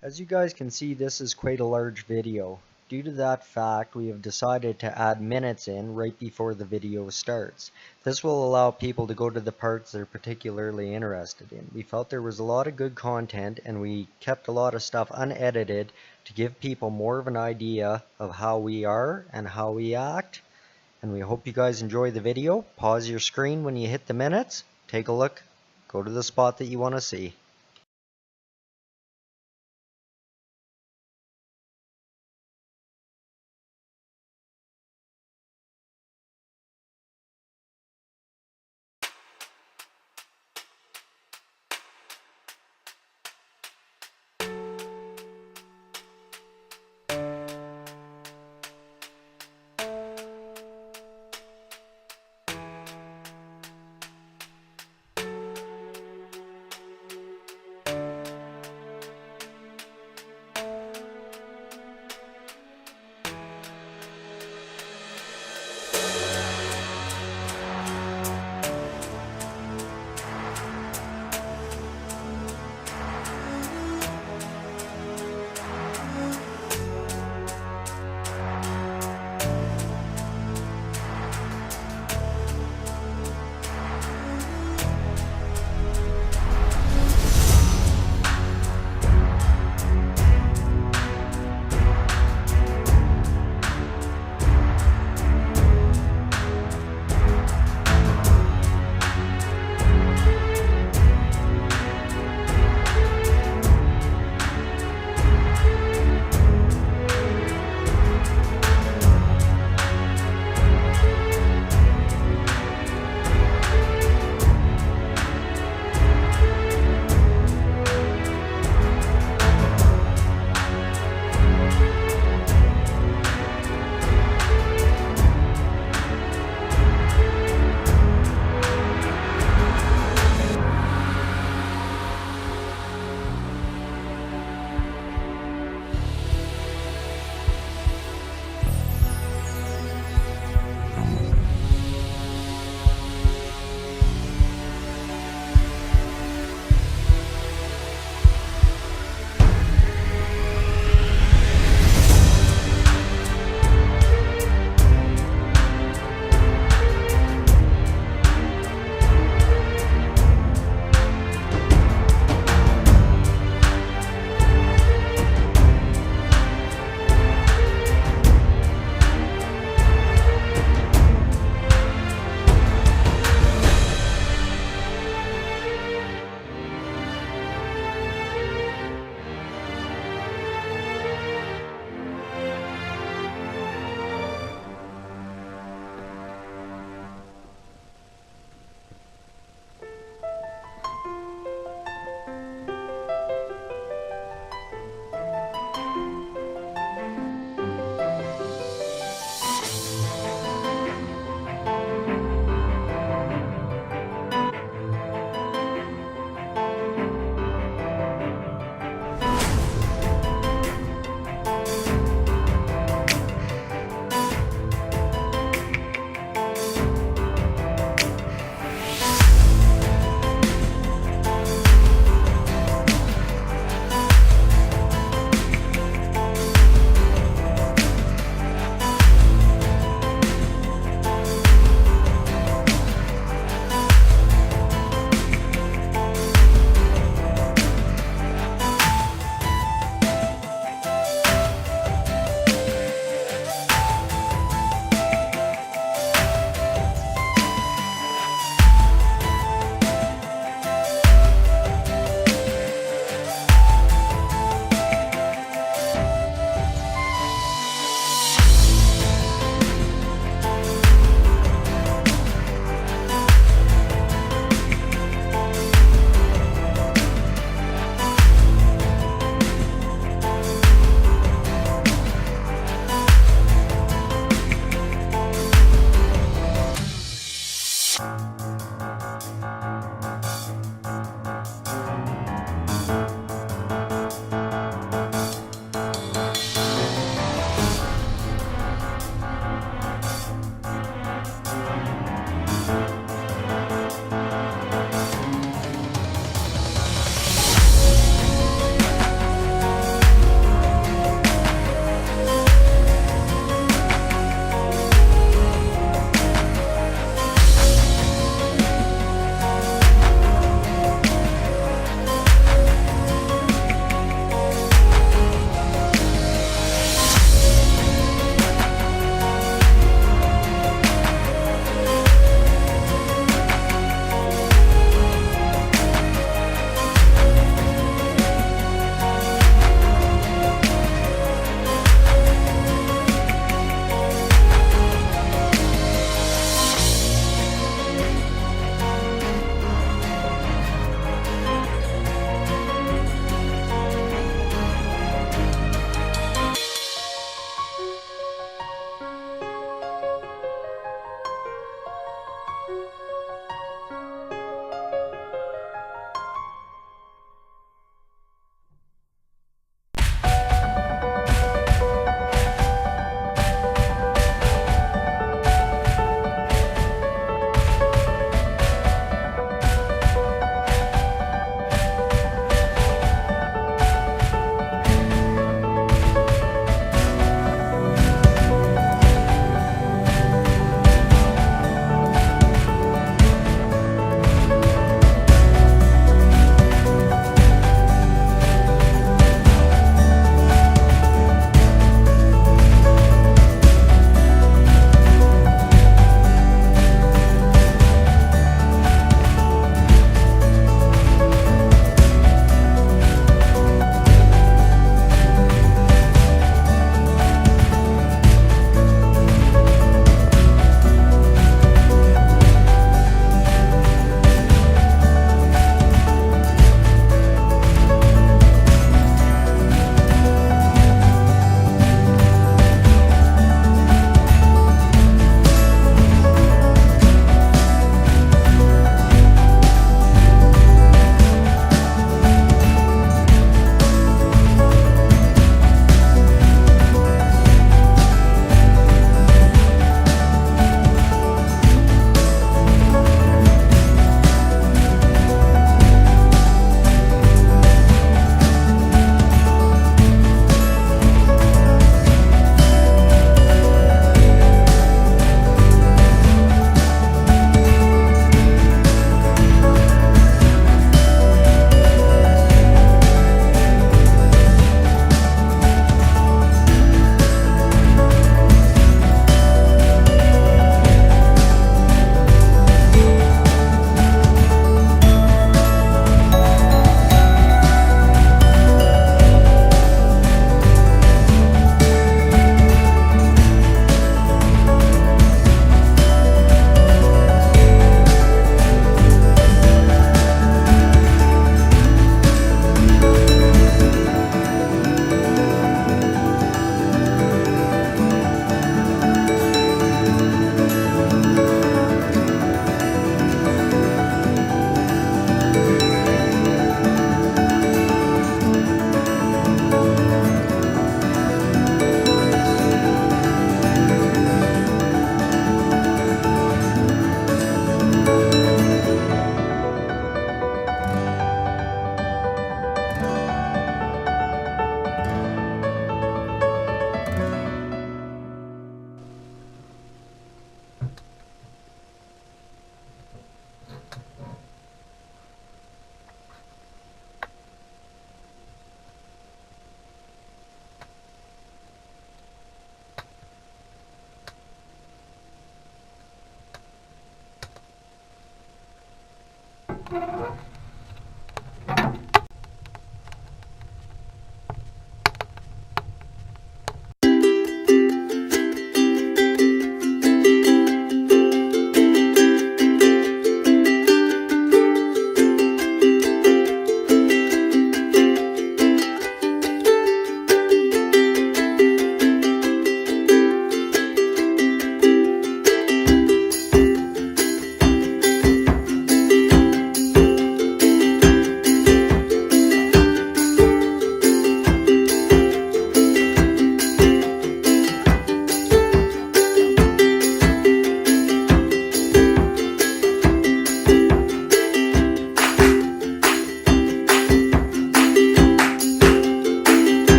As you guys can see, this is quite a large video. Due to that fact, we have decided to add minutes in right before the video starts. This will allow people to go to the parts they're particularly interested in. We felt there was a lot of good content and we kept a lot of stuff unedited to give people more of an idea of how we are and how we act. And we hope you guys enjoy the video. Pause your screen when you hit the minutes, take a look, go to the spot that you want to see.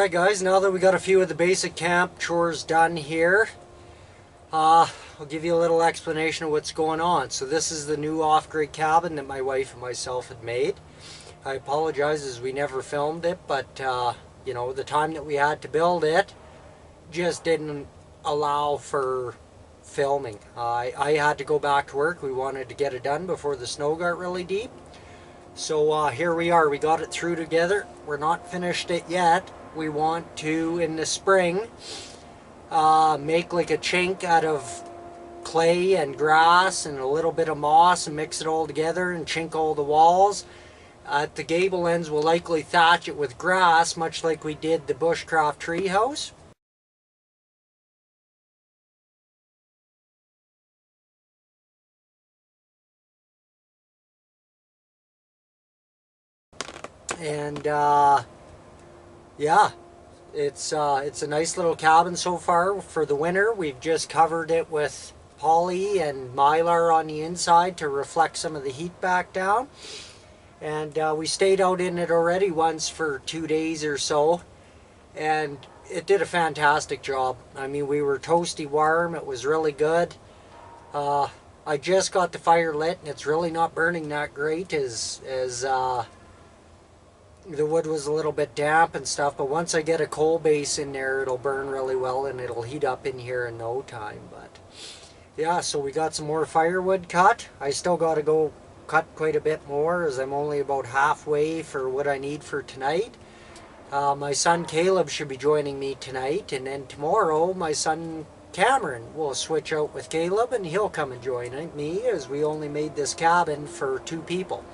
Alright guys, now that we got a few of the basic camp chores done here, I'll give you a little explanation of what's going on. So this is the new off-grid cabin that my wife and myself had made. I apologize as we never filmed it, but you know, the time that we had to build it just didn't allow for filming. I had to go back to work. We wanted to get it done before the snow got really deep. So here we are. We got it through together. We're not finished it yet. We want to, in the spring, make like a chink out of clay and grass and a little bit of moss and mix it all together and chink all the walls. At the gable ends, we'll likely thatch it with grass, much like we did the Bushcraft tree house. And yeah, it's a nice little cabin so far for the winter. We've just covered it with poly and mylar on the inside to reflect some of the heat back down. And we stayed out in it already once for 2 days or so, and it did a fantastic job. I mean, we were toasty warm. It was really good. I just got the fire lit, and it's really not burning that great as the wood was a little bit damp and stuff, but once I get a coal base in there, it'll burn really well and it'll heat up in here in no time. But yeah, so we got some more firewood cut. I still got to go cut quite a bit more, as I'm only about halfway for what I need for tonight. My son Caleb should be joining me tonight, and then tomorrow my son Cameron will switch out with Caleb and he'll come and join me, as we only made this cabin for 2 people.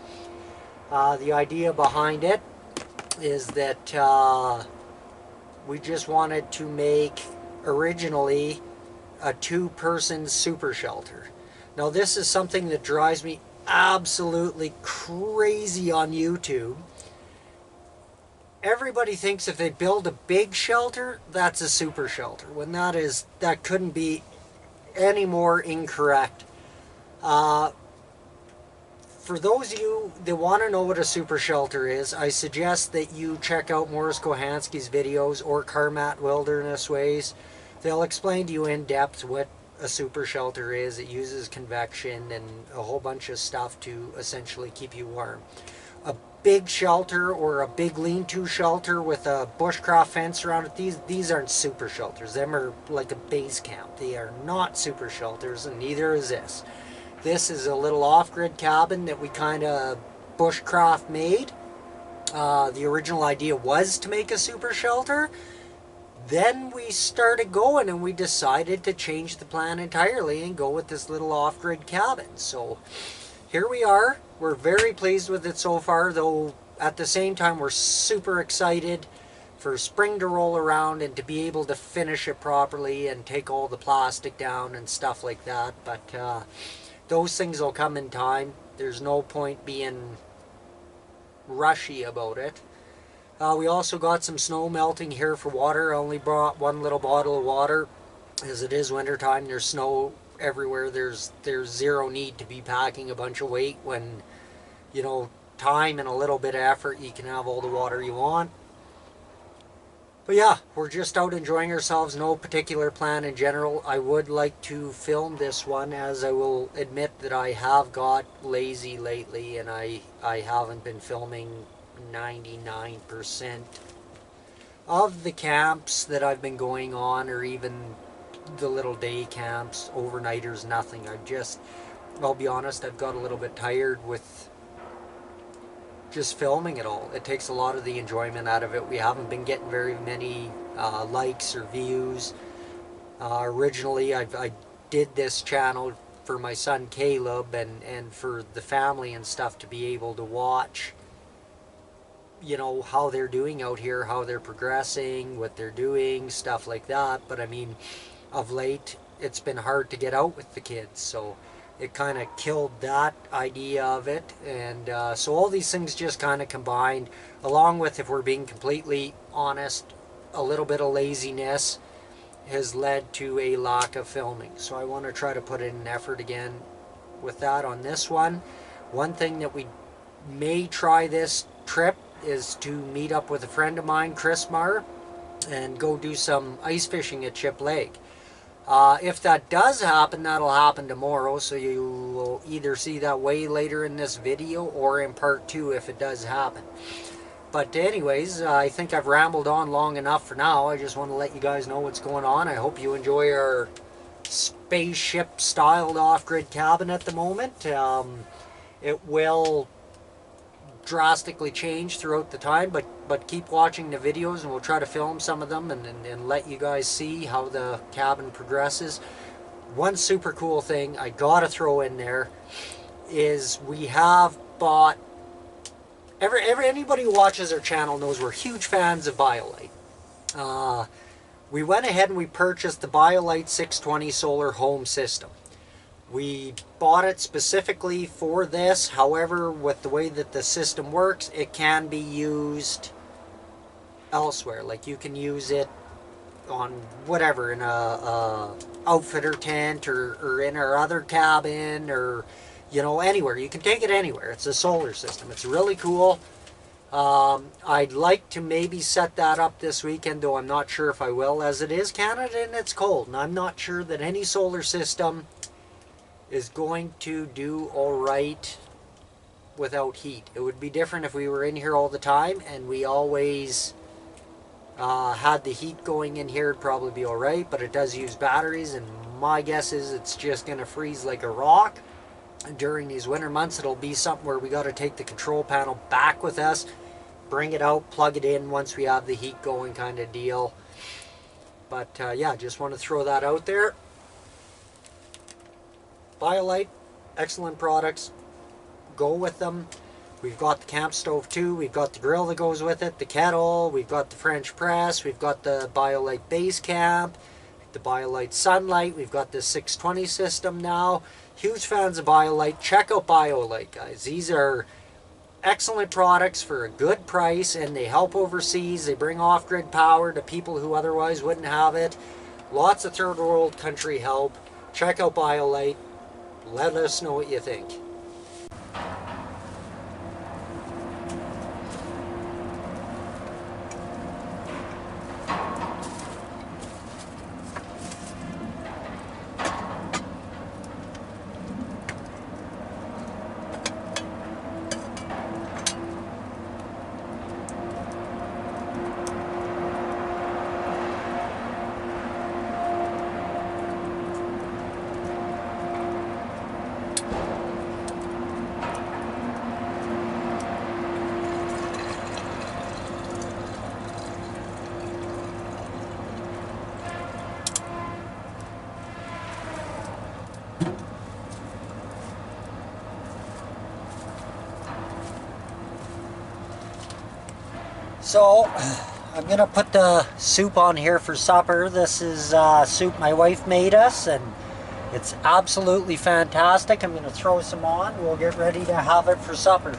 The idea behind it is that we just wanted to make originally a 2-person super shelter. Now this is something that drives me absolutely crazy on YouTube. Everybody thinks if they build a big shelter, that's a super shelter, when that couldn't be any more incorrect. For those of you that want to know what a super shelter is, I suggest that you check out Morris Kohansky's videos or Carmat Wilderness Ways. They'll explain to you in depth what a super shelter is. It uses convection and a whole bunch of stuff to essentially keep you warm. A big shelter or a big lean-to shelter with a bushcraft fence around it, these aren't super shelters. Them are like a base camp. They are not super shelters, and neither is this. This is a little off-grid cabin that we kind of bushcraft made. The original idea was to make a super shelter. Then we started going and we decided to change the plan entirely and go with this little off-grid cabin. So here we are. We're very pleased with it so far, though at the same time we're super excited for spring to roll around and to be able to finish it properly and take all the plastic down and stuff like that. But those things will come in time. There's no point being rushy about it. We also got some snow melting here for water. I only brought 1 little bottle of water. As it is winter time, there's snow everywhere. There's zero need to be packing a bunch of weight when, you know, time and a little bit of effort, you can have all the water you want. But yeah, we're just out enjoying ourselves. No particular plan in general. I would like to film this one, as I will admit that I have got lazy lately and I haven't been filming 99% of the camps that I've been going on, or even the little day camps, overnighters, nothing. I'll be honest, I've got a little bit tired with just filming it all. It takes a lot of the enjoyment out of it. We haven't been getting very many likes or views. Originally, I did this channel for my son Caleb and for the family and stuff to be able to watch, you know, how they're doing out here, how they're progressing, what they're doing, stuff like that. But I mean, of late, it's been hard to get out with the kids, so it kind of killed that idea of it. And so all these things just kind of combined, along with, if we're being completely honest, a little bit of laziness has led to a lack of filming. So I want to try to put in an effort again with that on this one. One thing that we may try this trip is to meet up with a friend of mine, Chris Marr, and go do some ice fishing at Chip Lake. If that does happen, that'll happen tomorrow, so you will either see that way later in this video or in part 2 if it does happen. But anyways, I think I've rambled on long enough for now. I just want to let you guys know what's going on. I hope you enjoy our spaceship styled off-grid cabin at the moment. It will drastically change throughout the time, but keep watching the videos and we'll try to film some of them and let you guys see how the cabin progresses. One super cool thing I gotta throw in there is we have bought, anybody who watches our channel knows we're huge fans of Biolite. We went ahead and we purchased the Biolite 620 solar home system. We bought it specifically for this. However, with the way that the system works, it can be used elsewhere. Like you can use it on whatever, in a outfitter tent, or in our other cabin, or anywhere. You can take it anywhere. It's a solar system. It's really cool. I'd like to maybe set that up this weekend, though I'm not sure if I will, as it is Canada and it's cold, and I'm not sure that any solar system is going to do all right without heat. It would be different if we were in here all the time and we always had the heat going in here. It'd probably be all right, but it does use batteries, and my guess is it's just going to freeze like a rock. During these winter months, it'll be something where we got to take the control panel back with us, bring it out, plug it in once we have the heat going, kind of deal. But yeah, just want to throw that out there. Biolite, excellent products. Go with them. We've got the camp stove too. We've got the grill that goes with it, the kettle. We've got the French press. We've got the Biolite basecamp, the Biolite sunlight. We've got the 620 system now. Huge fans of Biolite. Check out Biolite, guys. These are excellent products for a good price, and they help overseas. They bring off-grid power to people who otherwise wouldn't have it. Lots of third world country help. Check out Biolite. Let us know what you think. So, I'm going to put the soup on here for supper. This is soup my wife made us, and it's absolutely fantastic. I'm going to throw some on. We'll get ready to have it for supper.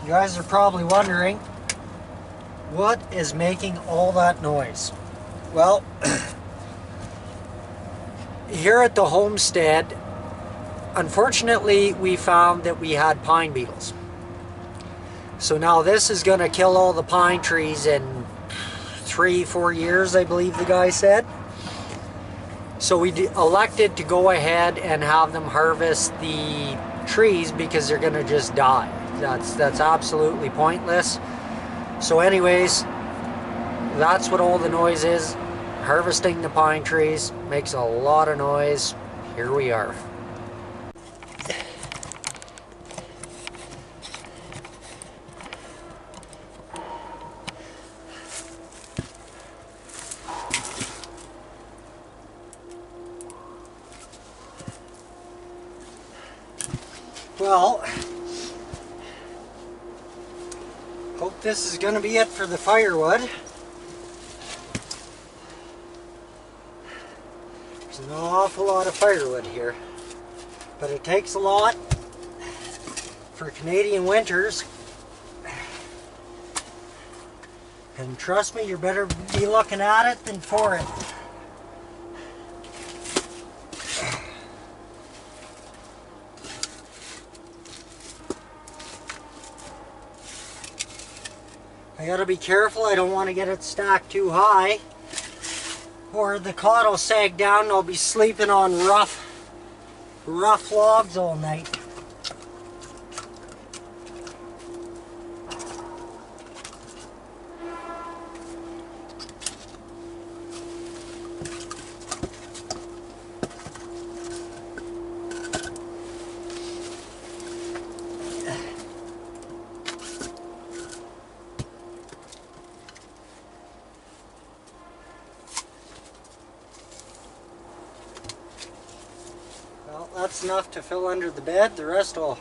You guys are probably wondering, what is making all that noise? Well, here at the homestead, unfortunately, we found that we had pine beetles. So now this is going to kill all the pine trees in 3-4 years, I believe the guy said. So we elected to go ahead and have them harvest the trees because they're going to just die. That's absolutely pointless. So anyways, that's what all the noise is. Harvesting the pine trees makes a lot of noise. Here we are. Well, hope this is going to be it for the firewood. There's an awful lot of firewood here, but it takes a lot for Canadian winters. And trust me, you better be looking at it than for it. I gotta be careful, I don't want to get it stacked too high, or the cot will sag down and I'll be sleeping on rough logs all night. That's enough to fill under the bed. The rest I'll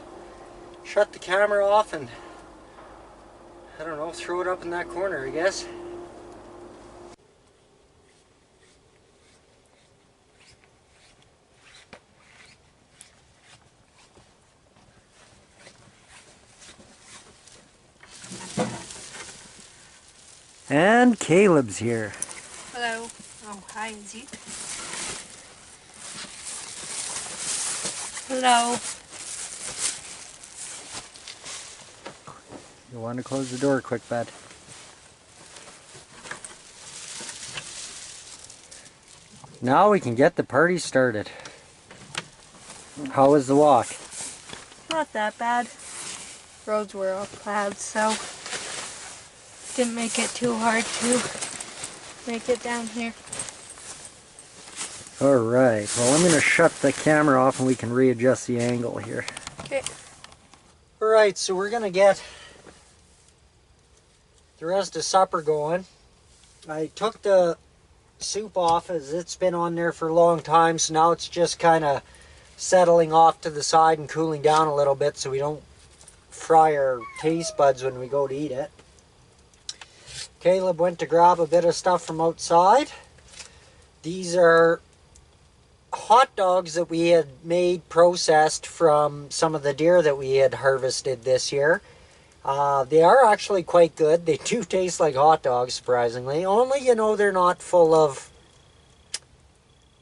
shut the camera off and, I don't know, throw it up in that corner, I guess. And Caleb's here. Hello. Oh, hi, Izzy. Hello. You want to close the door quick, bud? Now we can get the party started. How was the walk? Not that bad. Roads were all clouds, so didn't make it too hard to make it down here. Alright, well I'm going to shut the camera off and we can readjust the angle here. Okay. Alright, so we're going to get the rest of supper going. I took the soup off as it's been on there for a long time, so now it's just kind of settling off to the side and cooling down a little bit so we don't fry our taste buds when we go to eat it. Caleb went to grab a bit of stuff from outside. These are hot dogs that we had made processed from some of the deer that we had harvested this year. They are actually quite good. They do taste like hot dogs, surprisingly. Only, you know, they're not full of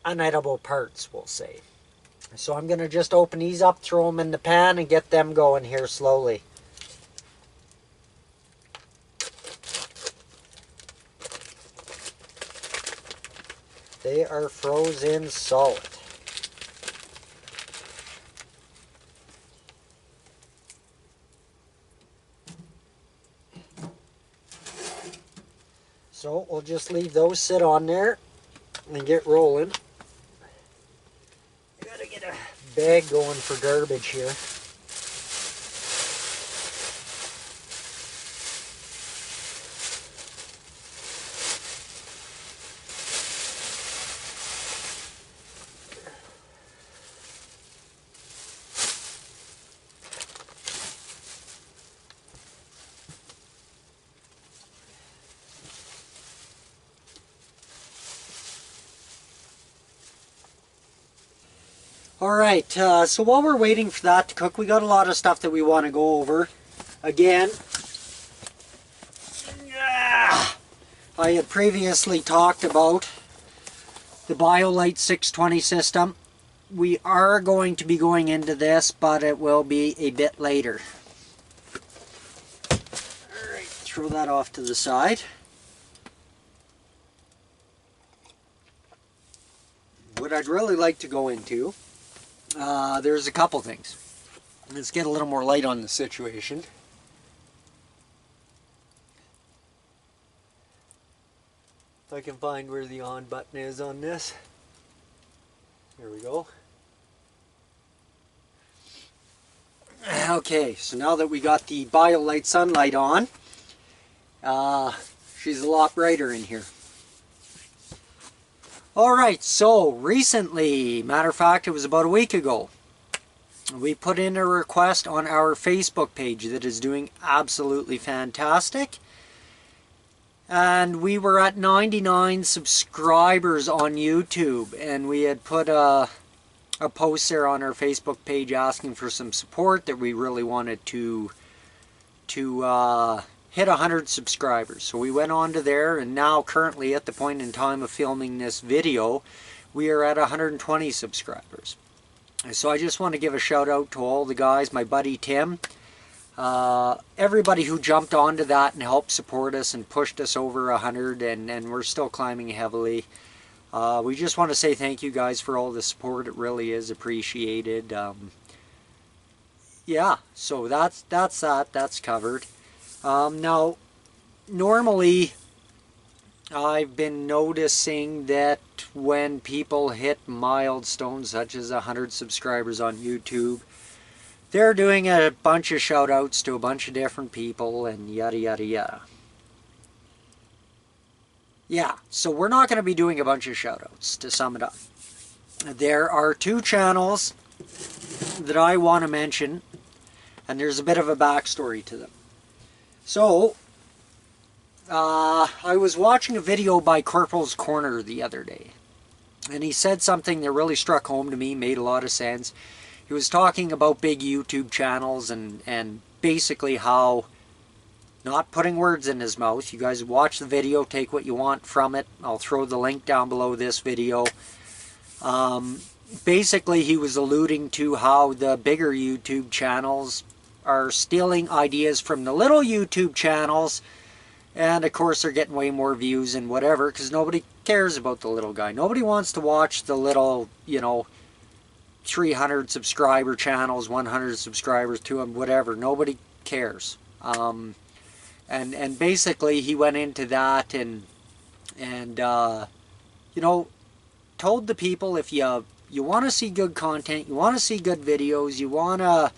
unedible parts, we'll say. So I'm going to just open these up, throw them in the pan, and get them going here slowly. They are frozen solid. So we'll just leave those sit on there and get rolling. I gotta get a bag going for garbage here. Alright, so while we're waiting for that to cook, we got a lot of stuff that we want to go over. Again, I had previously talked about the Biolite 620 system. We are going to be going into this, but it will be a bit later. Alright, throw that off to the side. What I'd really like to go into, there's a couple things. Let's get a little more light on the situation. If I can find where the on button is on this. There we go. Okay, so now that we got the Biolite sunlight on, she's a lot brighter in here. Alright, so recently, matter of fact, it was about a week ago, we put in a request on our Facebook page that is doing absolutely fantastic. And we were at 99 subscribers on YouTube, and we had put a post there on our Facebook page asking for some support, that we really wanted to hit 100 subscribers. So we went on to there, and now currently at the point in time of filming this video, we are at 120 subscribers. So I just want to give a shout out to all the guys, my buddy Tim, everybody who jumped onto that and helped support us and pushed us over 100, and we're still climbing heavily. We just want to say thank you guys for all the support. It really is appreciated. Yeah, so that's covered. Now, normally I've been noticing that when people hit milestones such as 100 subscribers on YouTube, they're doing a bunch of shout outs to a bunch of different people and yada yada yada. Yeah, so we're not going to be doing a bunch of shout outs, to sum it up. There are two channels that I want to mention, and there's a bit of a backstory to them. So, I was watching a video by Corprals Corner the other day, and he said something that really struck home to me, made a lot of sense. He was talking about big YouTube channels and basically how, not putting words in his mouth, you guys watch the video, take what you want from it. I'll throw the link down below this video. Basically, he was alluding to how the bigger YouTube channels are stealing ideas from the little YouTube channels, and of course they're getting way more views and whatever, because nobody cares about the little guy. Nobody wants to watch the little, you know, 300 subscriber channels, 100 subscribers to them, whatever. Nobody cares. And basically he went into that and you know, told the people, if you want to see good content, you want to see good videos, you want to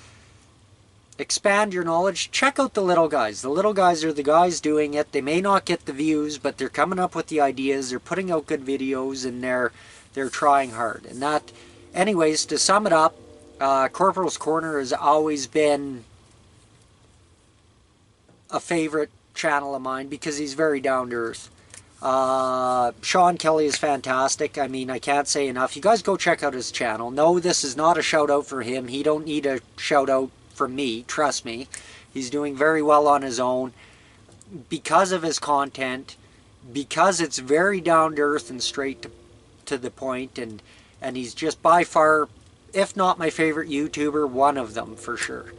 expand your knowledge, check out the little guys. The little guys are the guys doing it. They may not get the views, but they're coming up with the ideas, they're putting out good videos, and they're trying hard. And that, anyways, to sum it up, Corprals Corner has always been a favorite channel of mine because he's very down to earth. Sean Kelly is fantastic. I mean, I can't say enough. You guys go check out his channel. No, this is not a shout out for him. He don't need a shout out from me, trust me. He's doing very well on his own because of his content, because it's very down to earth and straight to the point, and he's just by far, if not my favorite YouTuber, one of them for sure.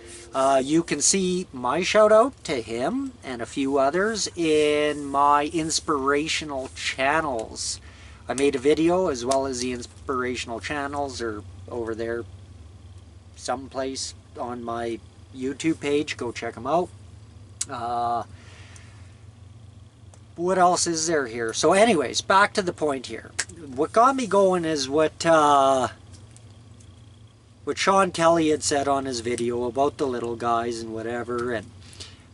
You can see my shout out to him and a few others in my inspirational channels. I made a video, as well as the inspirational channels are over there someplace on my YouTube page. Go check them out. What else is there here? So anyways, back to the point here. What got me going is what Sean Kelly had said on his video about the little guys and whatever, and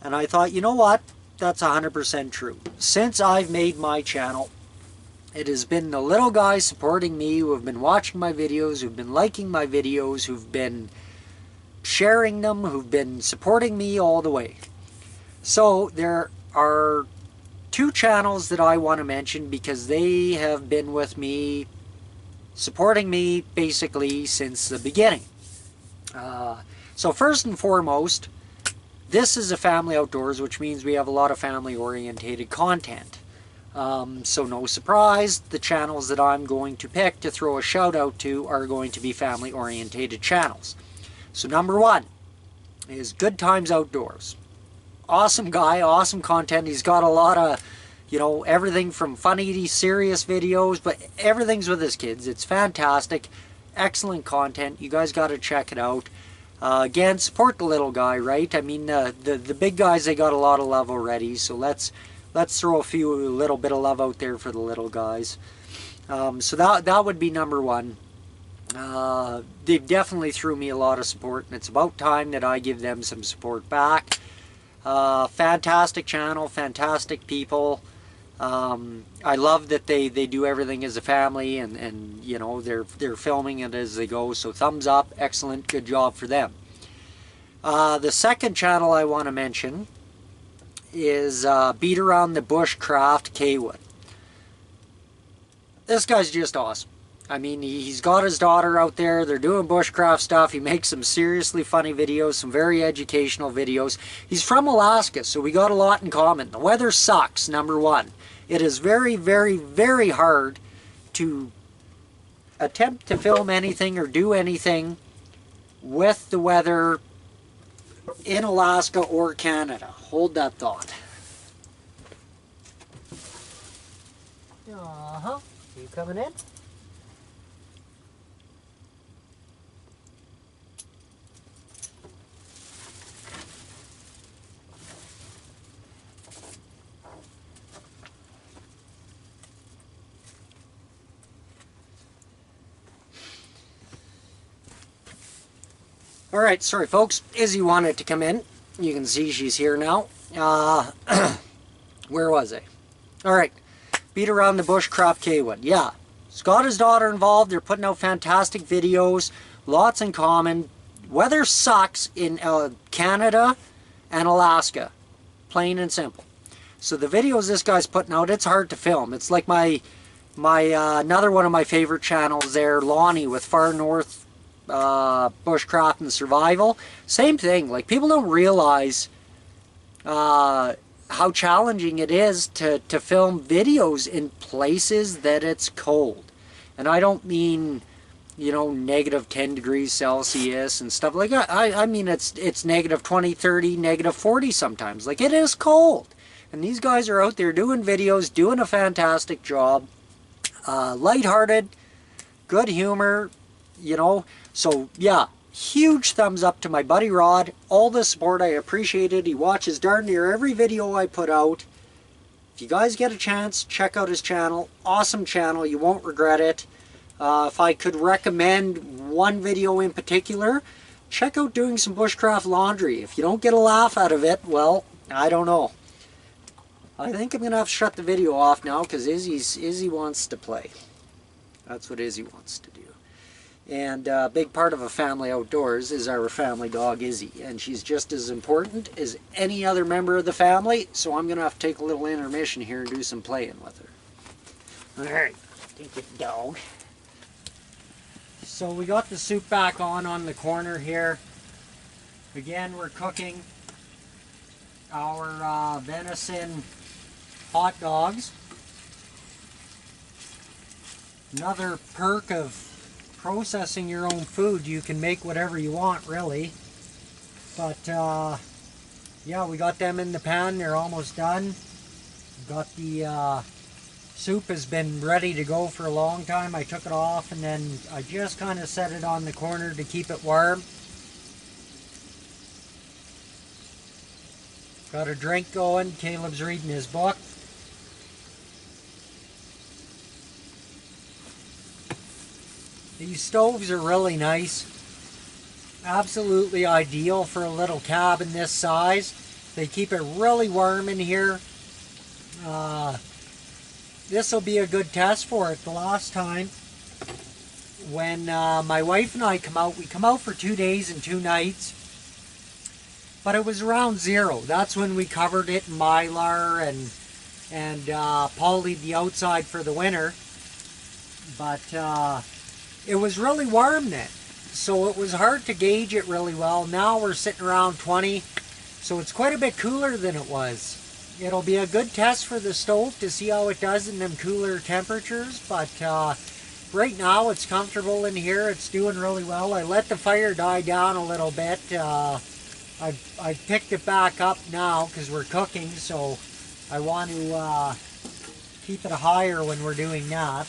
I thought, you know what, that's 100% true. Since I've made my channel, it has been the little guys supporting me, who have been watching my videos, who've been liking my videos, who've been sharing them, who've been supporting me all the way. So there are two channels that I want to mention because they have been with me, supporting me basically since the beginning. So first and foremost, this is a family outdoors, which means we have a lot of family orientated content. So no surprise, the channels that I'm going to pick to throw a shout out to are going to be family orientated channels. So number one is Good Times Outdoors. Awesome guy, awesome content. He's got a lot of, you know, everything from funny to serious videos, but everything's with his kids. It's fantastic. Excellent content. You guys got to check it out. Again, support the little guy, right? I mean, the big guys, they got a lot of love already, so let's throw a little bit of love out there for the little guys. So that would be number one. They definitely threw me a lot of support, and it's about time that I give them some support back. Fantastic channel, fantastic people. I love that they do everything as a family, and you know, they're filming it as they go, so thumbs up, excellent, good job for them. The second channel I want to mention is Beat Around the Bushcraft Caywood. This guy's just awesome. I mean, he's got his daughter out there, they're doing bushcraft stuff, he makes some seriously funny videos, some very educational videos. He's from Alaska, so we got a lot in common. The weather sucks, number one. It is very, very, very hard to attempt to film anything or do anything with the weather in Alaska or Canada. Hold that thought. You coming in? Alright, sorry folks, Izzy wanted to come in. You can see she's here now. Where was I? Alright, Beat Around the Bushcraft Caywood. Yeah, he's got his daughter involved. They're putting out fantastic videos. Lots in common. Weather sucks in Canada and Alaska, plain and simple. So the videos this guy's putting out, it's hard to film. It's like my another one of my favorite channels there, Lonnie with Far North Bushcraft and Survival. Same thing. Like, people don't realize how challenging it is to film videos in places that it's cold. And I don't mean, you know, negative 10 degrees Celsius and stuff like that. I mean it's negative 20, 30, negative 40 sometimes. Like, it is cold. And these guys are out there doing videos, doing a fantastic job. Lighthearted, good humor, you know. So, yeah, huge thumbs up to my buddy Rod. All the support, I appreciate it. He watches darn near every video I put out. If you guys get a chance, check out his channel. Awesome channel. You won't regret it. If I could recommend one video in particular, check out doing some bushcraft laundry. If you don't get a laugh out of it, well, I don't know. I think I'm going to have to shut the video off now because Izzy wants to play. That's what Izzy wants to do. And a big part of a family outdoors is our family dog, Izzy. And she's just as important as any other member of the family. So I'm going to have to take a little intermission here and do some playing with her. Alright, take it, dog. So we got the soup back on the corner here. Again, we're cooking our venison hot dogs. Another perk of processing your own food, you can make whatever you want, really. But yeah, we got them in the pan. They're almost done. Got the soup has been ready to go for a long time. I took it off and then I just kind of set it on the corner to keep it warm. Got a drink going. Caleb's reading his book. These stoves are really nice. Absolutely ideal for a little cabin this size. They keep it really warm in here. This will be a good test for it. The last time when my wife and I we come out for 2 days and 2 nights. But it was around 0. That's when we covered it in Mylar and polyed the outside for the winter. But it was really warm then, so it was hard to gauge it really well. Now we're sitting around 20, so it's quite a bit cooler than it was. It'll be a good test for the stove to see how it does in them cooler temperatures, but right now it's comfortable in here. It's doing really well. I let the fire die down a little bit. I've picked it back up now because we're cooking, so I want to keep it higher when we're doing that.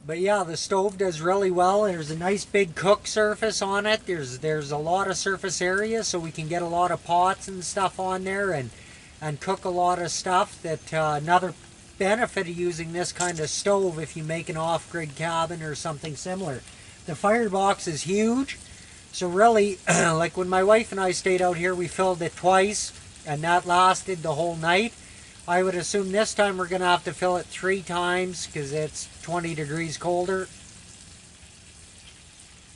But yeah, the stove does really well. There's a nice big cook surface on it. There's a lot of surface area, so we can get a lot of pots and stuff on there and cook a lot of stuff. That another benefit of using this kind of stove if you make an off-grid cabin or something similar. The Firebox is huge, so really, like when my wife and I stayed out here, we filled it twice, and that lasted the whole night. I would assume this time we're going to have to fill it 3 times because it's 20 degrees colder.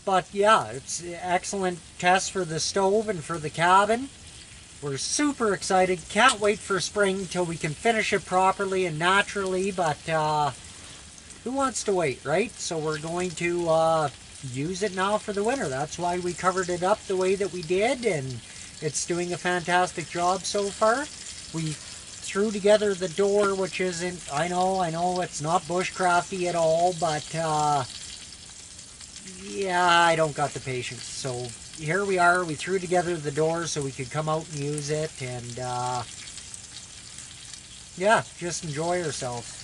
But yeah, it's an excellent test for the stove and for the cabin. We're super excited. Can't wait for spring till we can finish it properly and naturally, but who wants to wait, right? So we're going to use it now for the winter. That's why we covered it up the way that we did, and it's doing a fantastic job so far. We threw together the door, which isn't, I know it's not bushcrafty at all, but yeah, I don't got the patience. So here we are. We threw together the door so we could come out and use it, and yeah, just enjoy ourselves.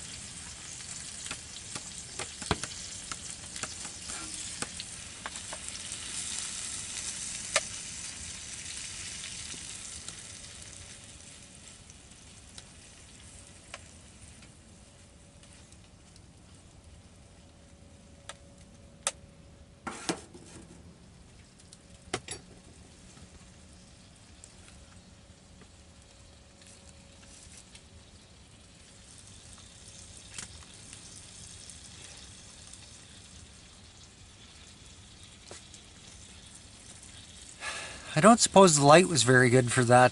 I don't suppose the light was very good for that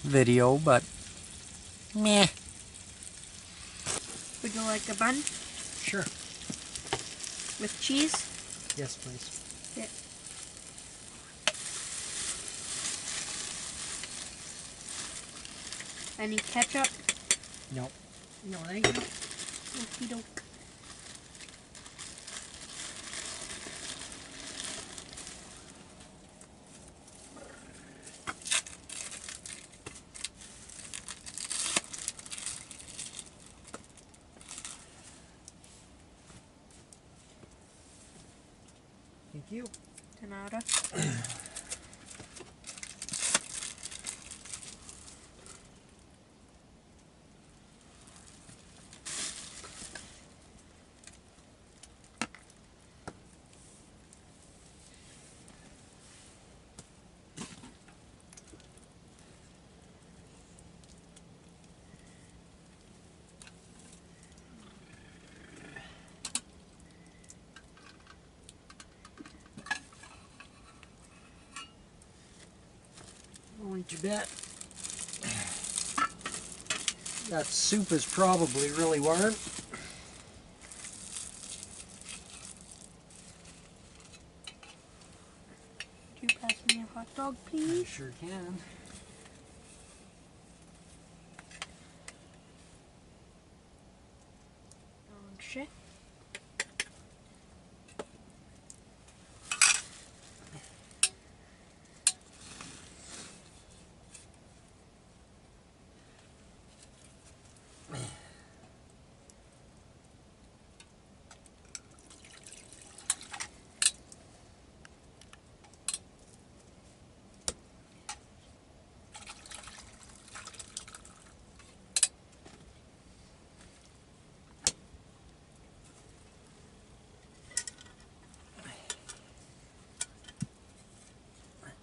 video, but meh. Would you like a bun Sure. with cheese? Yes, please. Yeah. Any ketchup? No. No, thank you. Okie doke. Thank you. De nada. Won't you bet? That soup is probably really warm. Could you pass me a hot dog, please? Sure can. Shit.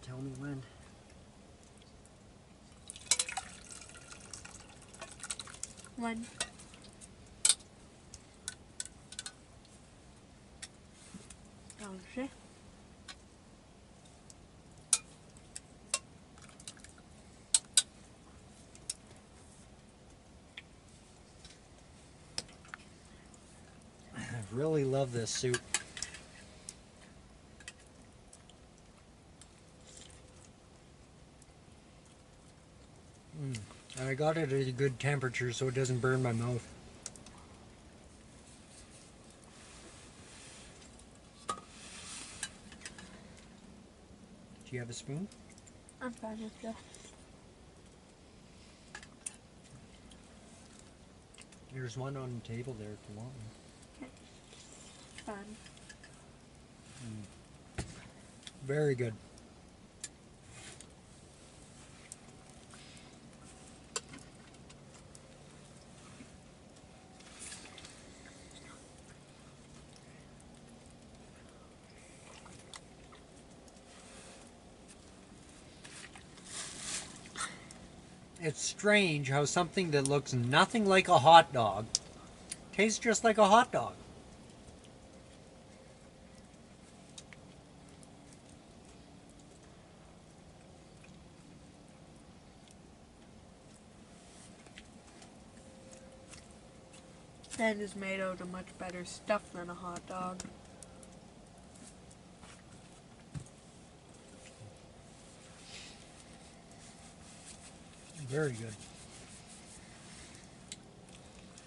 Tell me when. One. Dobrze. I really love this soup. And I got it at a good temperature so it doesn't burn my mouth. Do you have a spoon? I'm fine with this. There's one on the table there if you want one. Fun. Very good. It's strange how something that looks nothing like a hot dog tastes just like a hot dog. And is made out of much better stuff than a hot dog. Very good.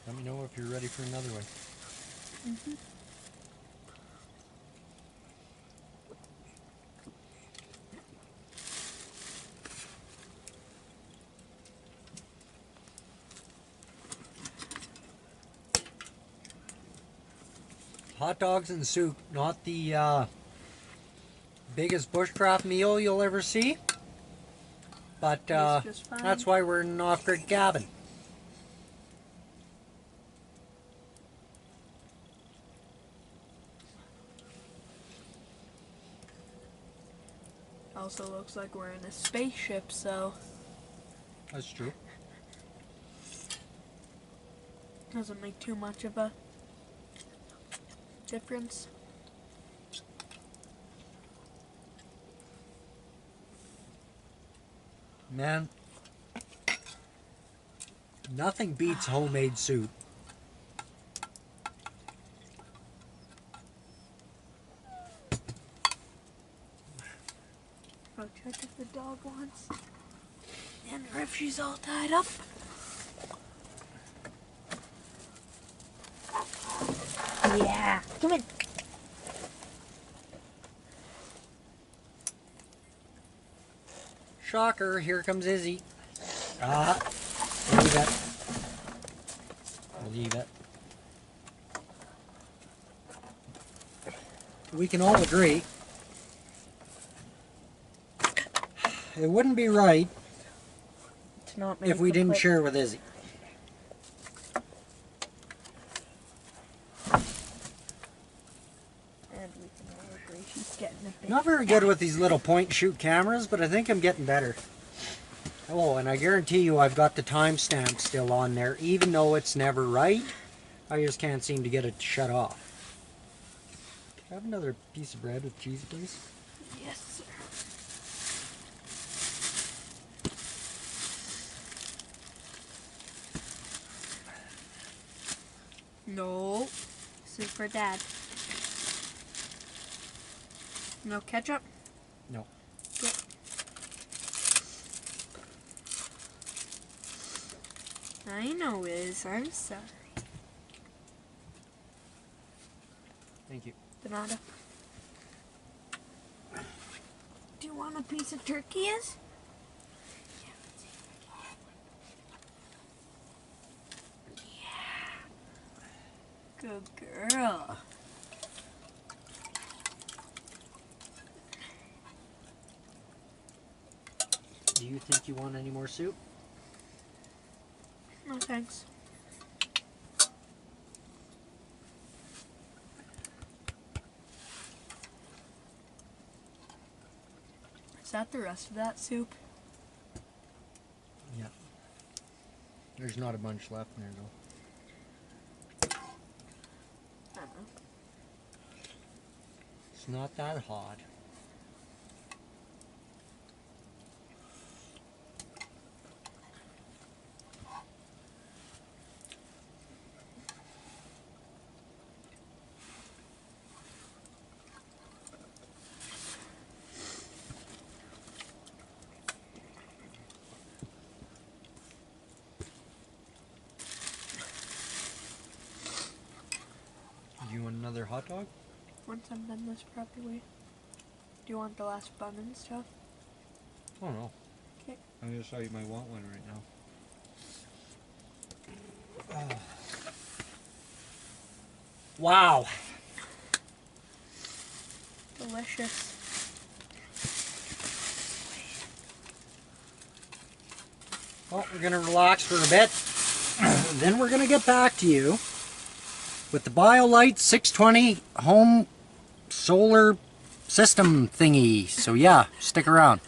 Let me know if you're ready for another one. Mm-hmm. Hot dogs and soup, not the biggest bushcraft meal you'll ever see, but Just fine. that's why we're in an off-grid cabin. Also looks like we're in a spaceship, so That's true. doesn't make too much of a difference. Man, nothing beats homemade soup. I'll check if the dog wants. And if she's all tied up. Yeah, come in. Shocker, here comes Izzy. Leave it. Leave it. We can all agree it wouldn't be right To not if we didn't share with Izzy. And we can all agree she's getting a bit. Not very good with these little point and shoot cameras, but I think I'm getting better. Oh, and I guarantee you I've got the timestamp still on there, even though it's never right. I just can't seem to get it to shut off. Can I have another piece of bread with cheese, please? Yes, sir. No. Soup for Dad. No ketchup? No. Okay. I know, Liz. I'm sorry. Thank you. Donata. Do you want a piece of turkey, Is? Yeah. Good girl. Do you think you want any more soup? No, thanks. Is that the rest of that soup? Yeah. There's not a bunch left in there, though. I don't know. It's not that hot. Do you want another hot dog? Once I'm done this properly. Do you want the last bun and stuff? I don't know. Okay. I just thought you might want one right now. Wow. Delicious. Well, we're going to relax for a bit. Then we're going to get back to you with the Biolite 620 home solar system thingy. So yeah, stick around.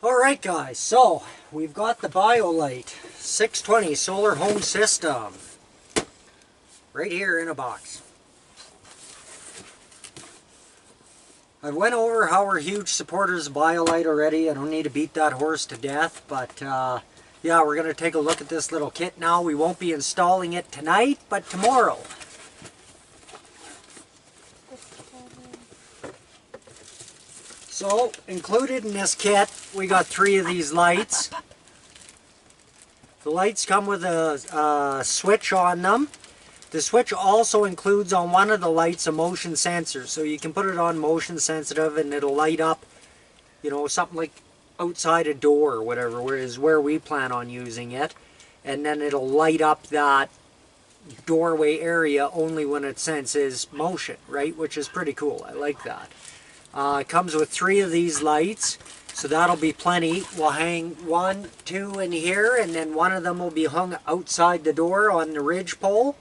Alright guys, so we've got the Biolite 620 solar home system right here in a box. I went over how we're huge supporters of Biolite already. I don't need to beat that horse to death, but yeah, we're going to take a look at this little kit now. We won't be installing it tonight, but tomorrow. So, included in this kit, we got 3 of these lights. The lights come with a switch on them. The switch also includes on one of the lights a motion sensor, so you can put it on motion sensitive and it'll light up, you know, something like outside a door or whatever is where we plan on using it, and then it'll light up that doorway area only when it senses motion, right, which is pretty cool. I like that. It comes with 3 of these lights, so that'll be plenty. We'll hang 1, 2 in here, and then one of them will be hung outside the door on the ridge pole,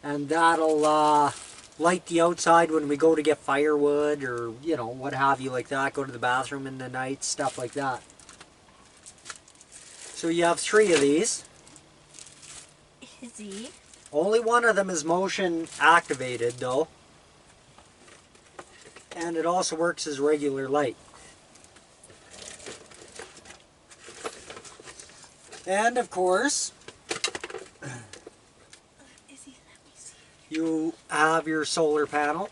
and that'll light the outside when we go to get firewood or, you know, what have you like that, go to the bathroom in the night, stuff like that. So you have 3 of these. Izzy. Only one of them is motion activated though. And it also works as regular light. And of course, you have your solar panel.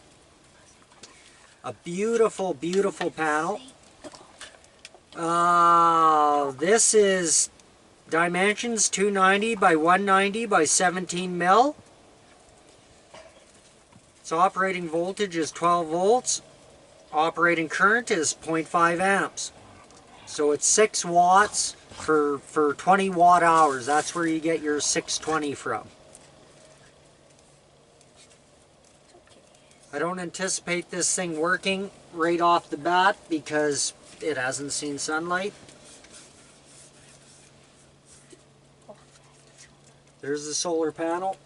A beautiful, beautiful panel. This is dimensions 290 by 190 by 17 mil. Its operating voltage is 12 volts. Operating current is 0.5 amps. So it's 6 watts for 20 watt hours. That's where you get your 620 from. I don't anticipate this thing working right off the bat because it hasn't seen sunlight. There's the solar panel.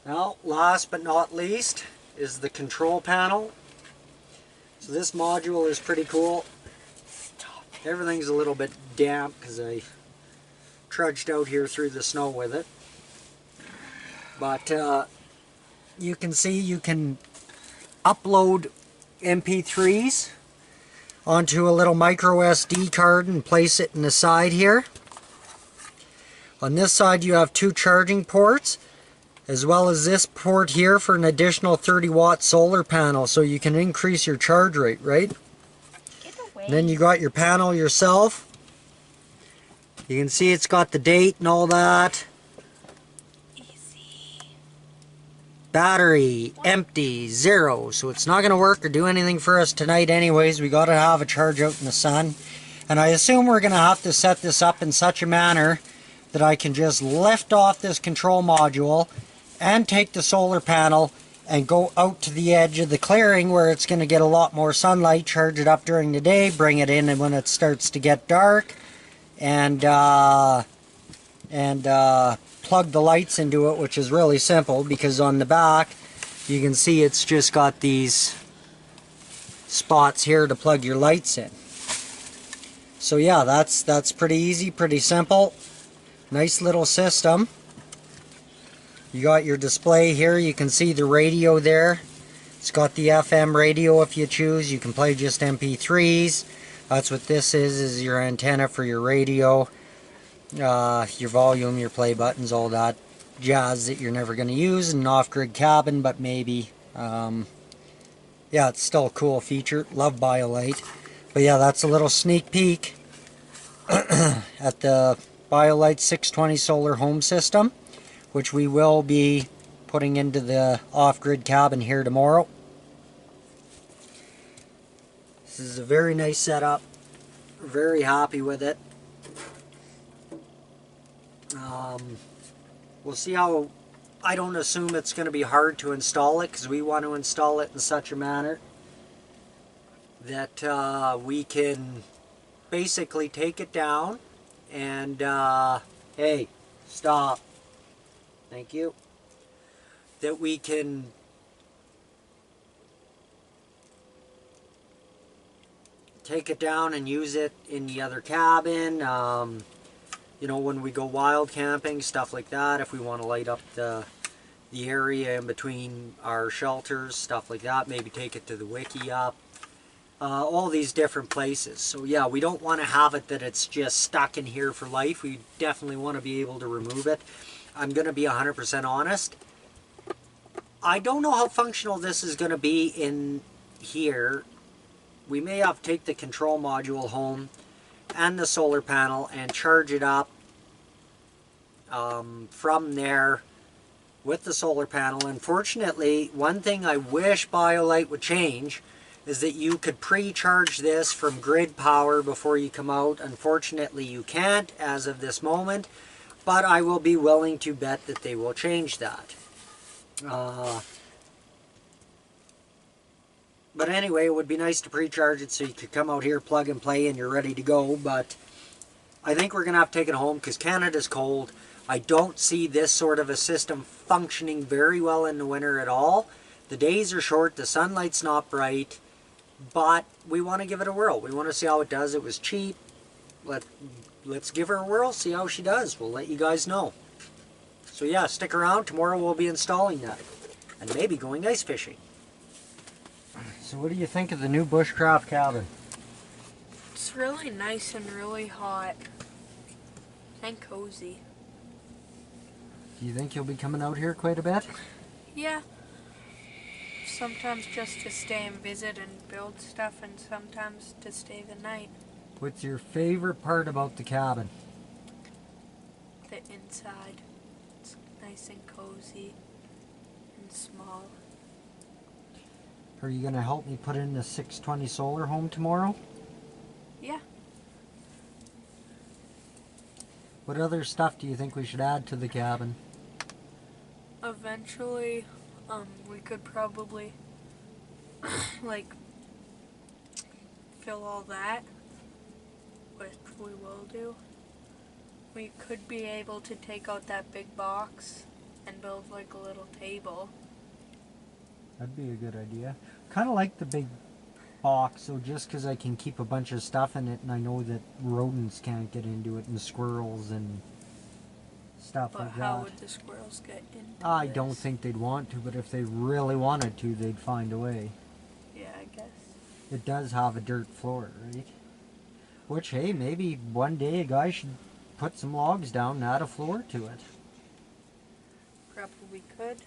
Now, last but not least is the control panel. So this module is pretty cool. Everything's a little bit damp because I trudged out here through the snow with it. But you can see you can upload MP3s onto a little micro SD card and place it in the side here. On this side you have 2 charging ports, as well as this port here for an additional 30 watt solar panel, so you can increase your charge rate, right? Then you got your panel yourself. You can see it's got the date and all that. Battery empty, 0, so it's not going to work or do anything for us tonight anyways. We got to have a charge out in the sun, and I assume we're going to have to set this up in such a manner that I can just lift off this control module and take the solar panel and go out to the edge of the clearing where it's going to get a lot more sunlight, charge it up during the day, bring it in and when it starts to get dark, and plug the lights into it, which is really simple because on the back you can see it's just got these spots here to plug your lights in. So yeah, that's pretty easy, pretty simple. Nice little system. You got your display here, you can see the radio there. It's got the FM radio if you choose. You can play just MP3s. That's what this is your antenna for your radio. Your volume, your play buttons, all that jazz that you're never going to use in an off-grid cabin, but maybe. Yeah, it's still a cool feature. Love Biolite. But yeah, that's a little sneak peek at the Biolite 620 solar home system, which we will be putting into the off-grid cabin here tomorrow. This is a very nice setup. Very happy with it. We'll see how. I don't assume it's going to be hard to install it because we want to install it in such a manner that we can basically take it down and hey, stop. Thank you. That we can take it down and use it in the other cabin. You know, when we go wild camping, stuff like that. If we want to light up the area in between our shelters, stuff like that. Maybe take it to the wiki up. All these different places. So yeah, we don't want to have it that it's just stuck in here for life. We definitely want to be able to remove it. I'm going to be 100% honest. I don't know how functional this is going to be in here. We may have to take the control module home and the solar panel and charge it up from there with the solar panel. Unfortunately, one thing I wish Biolite would change is that you could pre-charge this from grid power before you come out. Unfortunately, you can't as of this moment, but I will be willing to bet that they will change that. But anyway, it would be nice to pre-charge it so you could come out here, plug and play, and you're ready to go. But I think we're going to have to take it home because Canada's cold. I don't see this sort of a system functioning very well in the winter at all. The days are short, the sunlight's not bright, but we want to give it a whirl. We want to see how it does. It was cheap. Let's give her a whirl, see how she does. We'll let you guys know. So yeah, stick around. Tomorrow we'll be installing that and maybe going ice fishing. So what do you think of the new Bushcraft cabin? It's really nice and really hot. And cozy. Do you think you'll be coming out here quite a bit? Yeah. Sometimes just to stay and visit and build stuff, and sometimes to stay the night. What's your favorite part about the cabin? The inside. It's nice and cozy and small. Are you going to help me put in the 620 solar home tomorrow? Yeah. What other stuff do you think we should add to the cabin? Eventually, we could probably like fill all that, which we will do. We could be able to take out that big box and build like a little table. That'd be a good idea. Kind of like the big box, so just because I can keep a bunch of stuff in it and I know that rodents can't get into it and squirrels and stuff But like that. how would the squirrels get into I this? don't think they'd want to, but if they really wanted to, they'd find a way. Yeah, I guess. It does have a dirt floor, right? Which, hey, maybe one day a guy should put some logs down and add a floor to it. Probably could.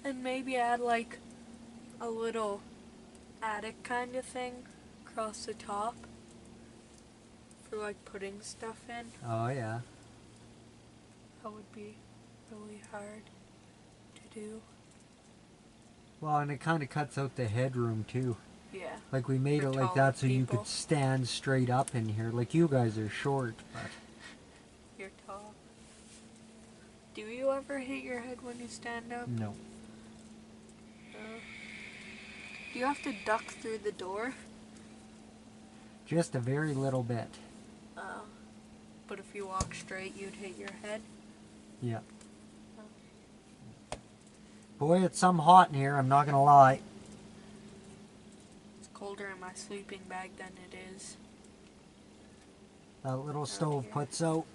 And maybe add like a little attic kind of thing across the top for like putting stuff in. Oh, yeah. That would be really hard to do. Well, and it kind of cuts out the headroom, too. Yeah. Like, we made For it like tall that so you people. could stand straight up in here. Like, you guys are short, but... You're tall. Do you ever hit your head when you stand up? No. Do you have to duck through the door? Just a very little bit. But if you walk straight, you'd hit your head? Yeah. Boy, it's some hot in here, I'm not gonna lie. It's colder in my sleeping bag than it is. That little stove here. puts out.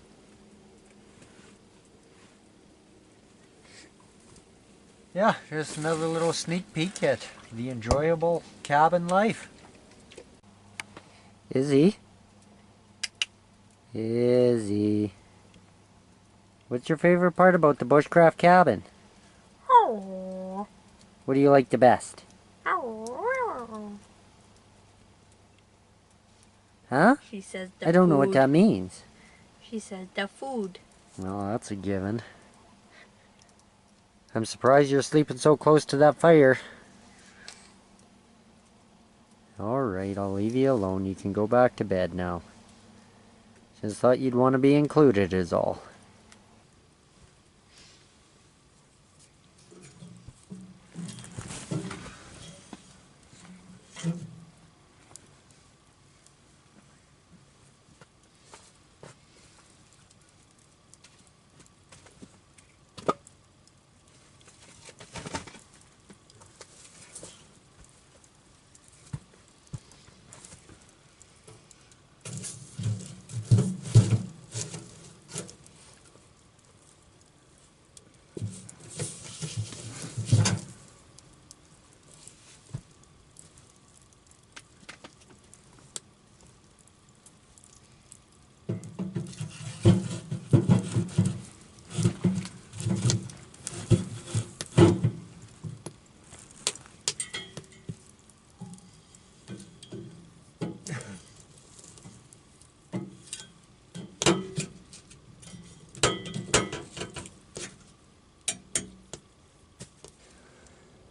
Yeah, just another little sneak peek at the enjoyable cabin life. Izzy? Izzy. What's your favorite part about the Bushcraft cabin? Oh. What do you like the best? Huh? She says the I don't know what food. that means. She says the food. Well, that's a given. I'm surprised you're sleeping so close to that fire. Alright, I'll leave you alone. You can go back to bed now. Just thought you'd want to be included is all.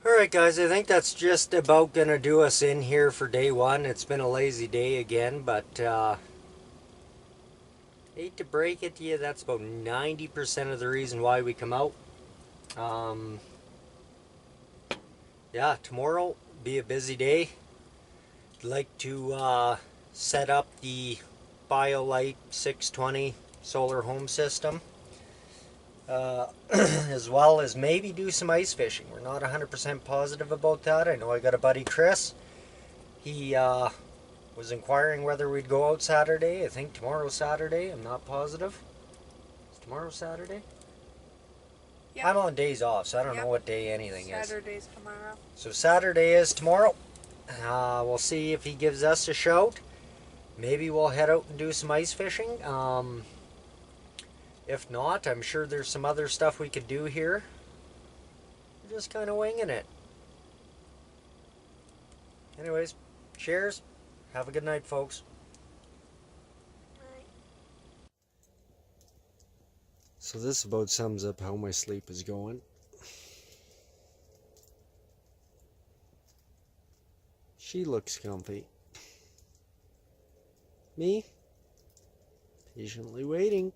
Alright guys, I think that's just about gonna do us in here for day one. It's been a lazy day again, but hate to break it to you, that's about 90% of the reason why we come out. Yeah, tomorrow be a busy day. I'd like to set up the Biolite 620 solar home system. As well as maybe do some ice fishing. We're not 100% positive about that. I know I got a buddy, Chris. He was inquiring whether we'd go out Saturday. I think tomorrow's Saturday. I'm not positive. Is tomorrow Saturday? Yep. I'm on days off, so I don't Yep. know what day anything is. Saturday's tomorrow. So Saturday is tomorrow. We'll see if he gives us a shout. Maybe we'll head out and do some ice fishing. If not, I'm sure there's some other stuff we could do here. We're just kind of winging it. Anyways, cheers. Have a good night, folks. So this about sums up how my sleep is going. She looks comfy. Me? Patiently waiting.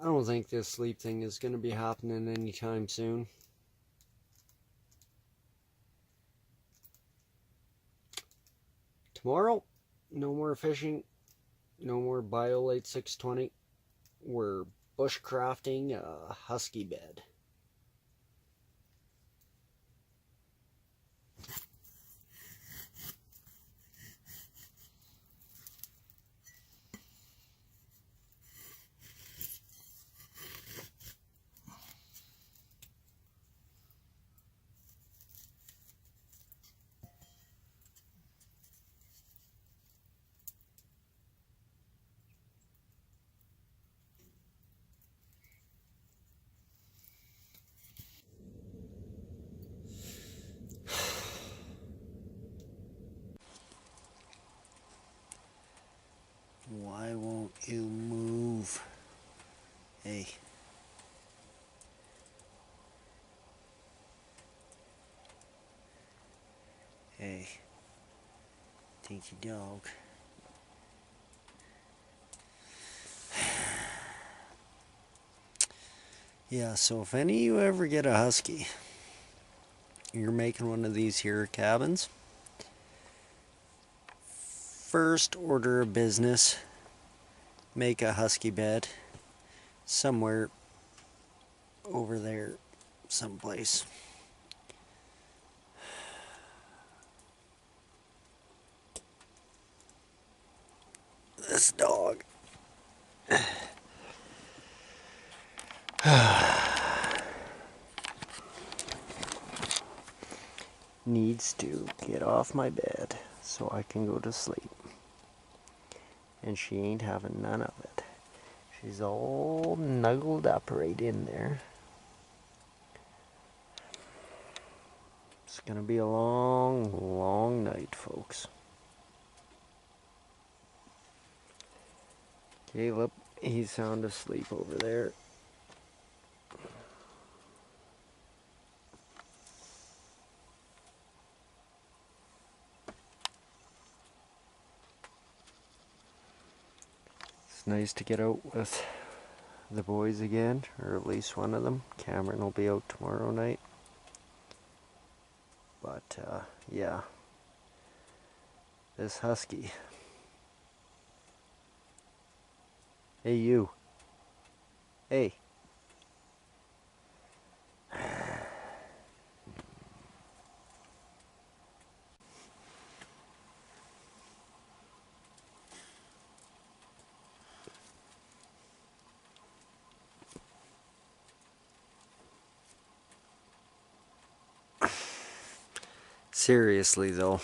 I don't think this sleep thing is going to be happening anytime soon. Tomorrow, no more fishing, no more Biolite 620. We're bushcrafting a husky bed. Why won't you move? Hey. Hey. Dinky dog. Yeah, so if any of you ever get a husky, you're making one of these here cabins, first order of business, make a husky bed somewhere over there someplace. This dog needs to get off my bed so I can go to sleep. And she ain't having none of it. She's all snuggled up right in there. It's gonna be a long, long night, folks. Caleb, he's sound asleep over there. It's nice to get out with the boys again, or at least one of them. Cameron will be out tomorrow night. But, yeah. This husky. Hey, you. Hey. Seriously, though.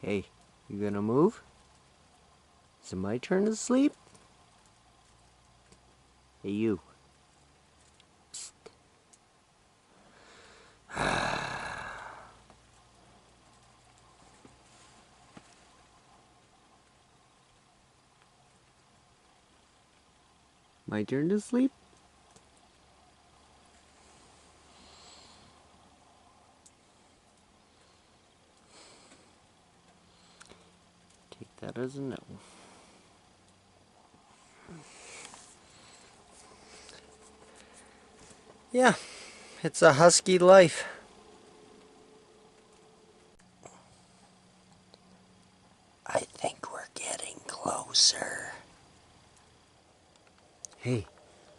Hey, you gonna move? Is it my turn to sleep? Hey, you. Psst. My turn to sleep? That is a no. Yeah, it's a husky life. I think we're getting closer. Hey,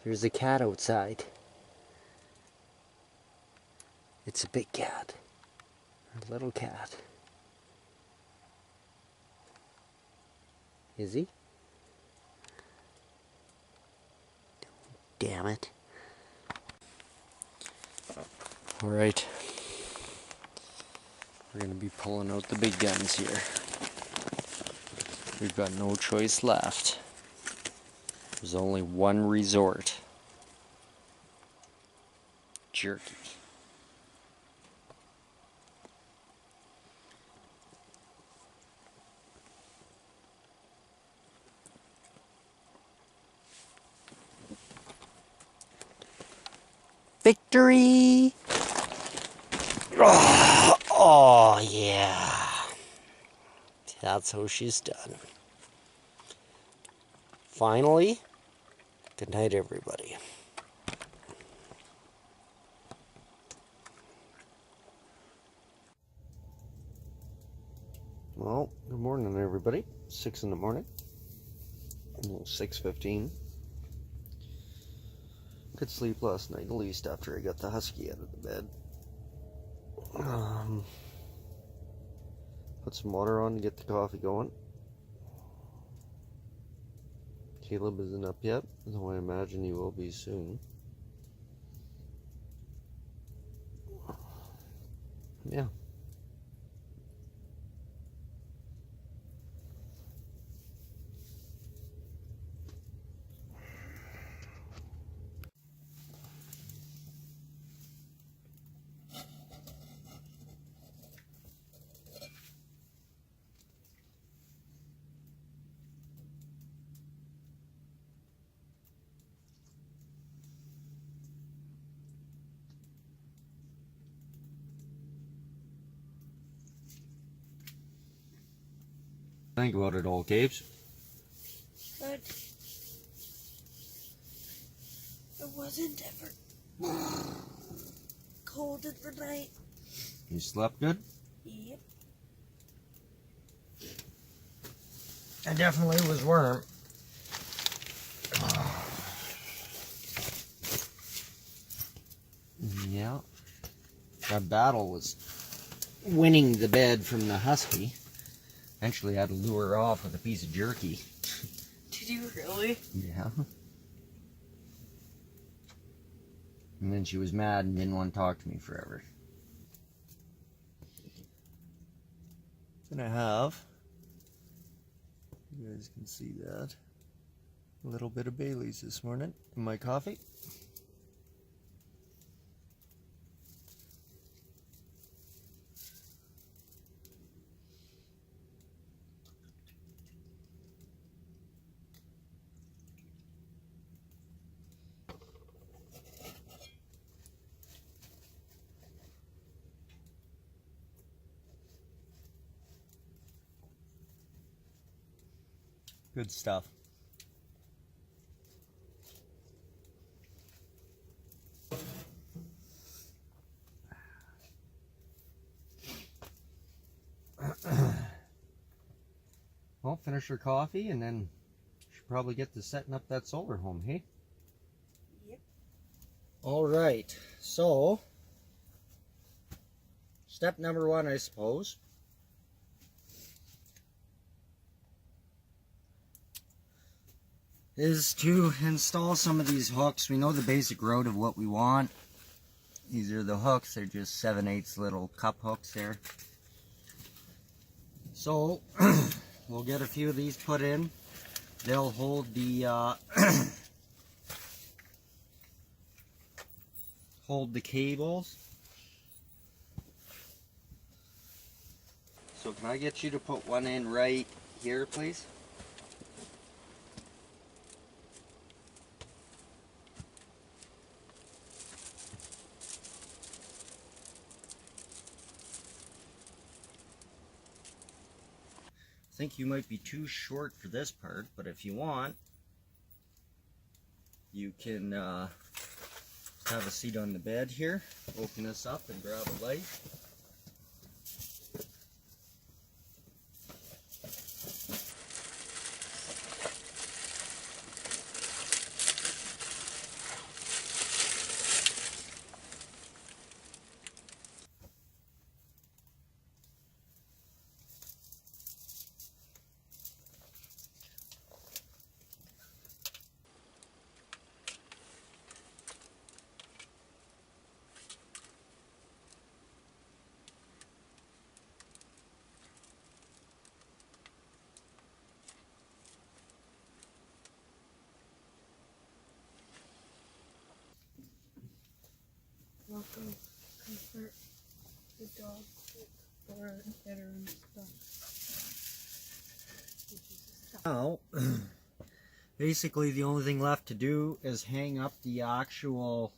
there's a cat outside. It's a big cat. A little cat. Is he? Damn it. Alright. We're gonna be pulling out the big guns here. We've got no choice left. There's only one resort. Jerky. Victory! Oh, yeah. That's how she's done. Finally, good night, everybody. Well, good morning, everybody. 6 in the morning. Well, 6:15. Good sleep last night, at least after I got the husky out of the bed. Put some water on to get the coffee going. Caleb isn't up yet, though I imagine he will be soon. Yeah. Think about it all, Capes. Good. It wasn't ever cold in the night. You slept good? Yep. I definitely was warm. Yeah. That battle was winning the bed from the husky. Eventually I had to lure her off with a piece of jerky. Did you really? Yeah. And then she was mad and didn't want to talk to me forever. Gonna have, you guys can see that, a little bit of Bailey's this morning in my coffee. Good stuff. Well, finish her coffee and then should probably get to setting up that solar home, hey? Yep. All right, so step number one, I suppose, is to install some of these hooks. We know the basic route of what we want. These are the hooks. They're just 7/8 little cup hooks there. So we'll get a few of these put in. They'll hold the hold the cables. So can I get you to put one in right here, please? I think you might be too short for this part, but if you want, you can have a seat on the bed here, open this up and grab a light. Welcome, comfort the dog or better and stuff. Now, basically the only thing left to do is hang up the actual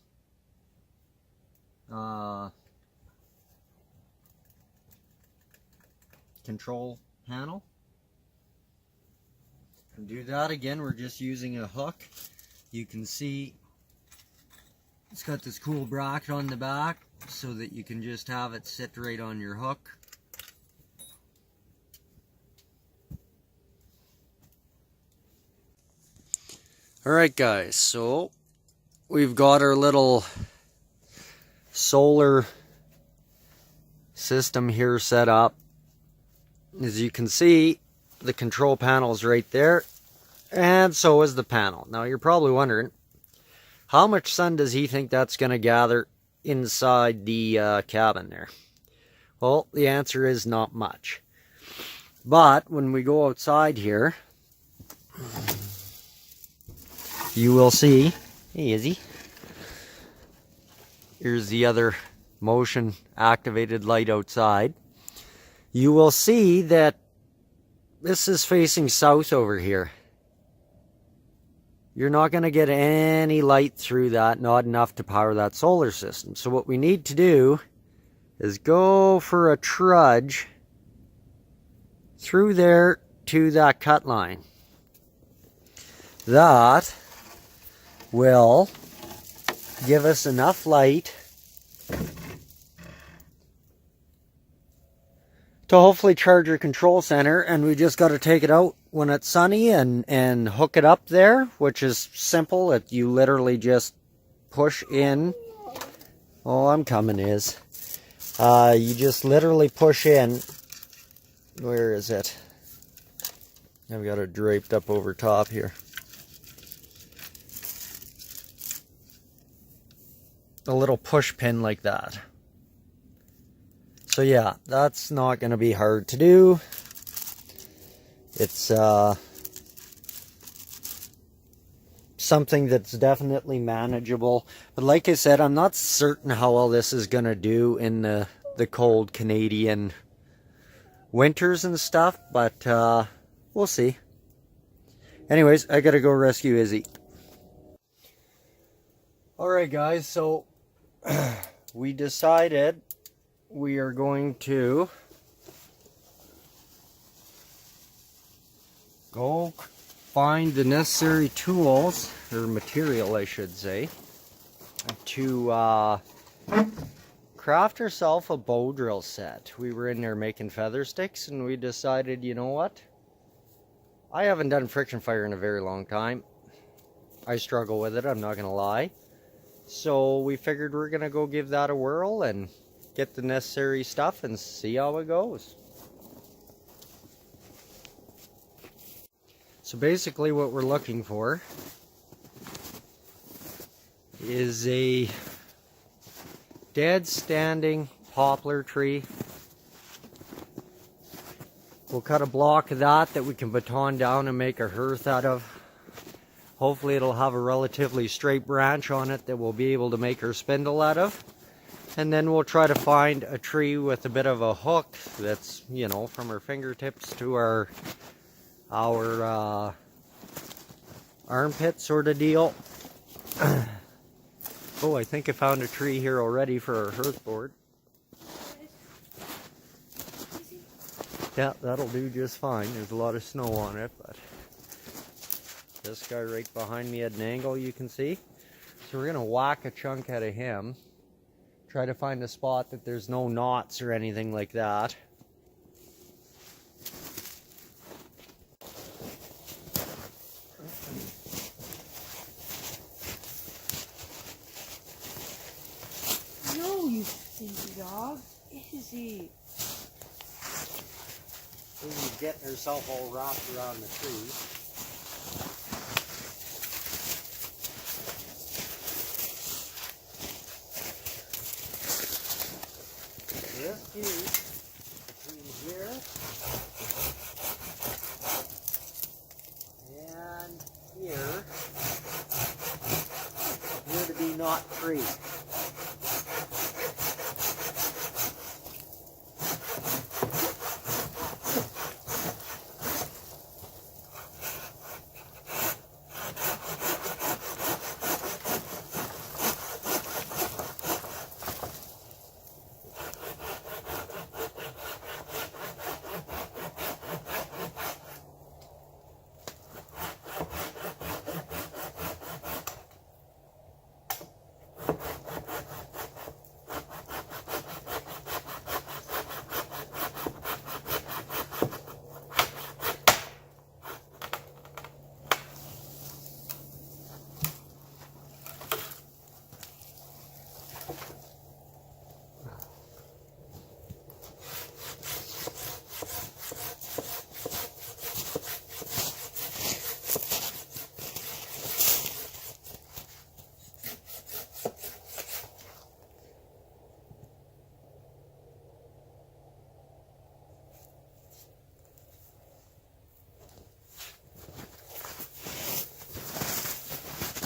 control panel. And do that again, we're just using a hook. You can see it's got this cool bracket on the back so that you can just have it sit right on your hook. Alright guys, so we've got our little solar system here set up. As you can see, the control panel's right there, and so is the panel. Now you're probably wondering, how much sun does he think that's going to gather inside the cabin there? Well, the answer is not much. But when we go outside here, you will see, hey Izzy, here's the other motion activated light outside. You will see that this is facing south over here. You're not going to get any light through that, not enough to power that solar system. So what we need to do is go for a trudge through there to that cut line. That will give us enough light to hopefully charge your control center, and we just got to take it out when it's sunny and hook it up there, which is simple. You literally just push in. Oh, I'm coming, Iz. You just literally push in. Where is it? I've got it draped up over top here. A little push pin like that. So yeah, that's not going to be hard to do. It's something that's definitely manageable. But like I said, I'm not certain how well this is going to do in the cold Canadian winters and stuff. But we'll see. Anyways, I got to go rescue Izzy. Alright guys, so we decided we are going to go find the necessary tools, or material I should say, to craft ourselves a bow drill set. We were in there making feather sticks and we decided, you know what? I haven't done friction fire in a very long time. I struggle with it, I'm not going to lie. So we figured we're going to go give that a whirl and get the necessary stuff and see how it goes. So basically what we're looking for is a dead standing poplar tree. We'll cut a block of that we can baton down and make a hearth out of. Hopefully it'll have a relatively straight branch on it that we'll be able to make our spindle out of. And then we'll try to find a tree with a bit of a hook that's, you know, from our fingertips to our armpit sort of deal. Oh, I think I found a tree here already for our hearth board. Yeah, that'll do just fine. There's a lot of snow on it, but this guy right behind me at an angle you can see. So we're gonna whack a chunk out of him. Try to find a spot that there's no knots or anything like that. No, you stinky dog. Easy. She's getting herself all wrapped around the tree. This piece between here and here appear to be knot free.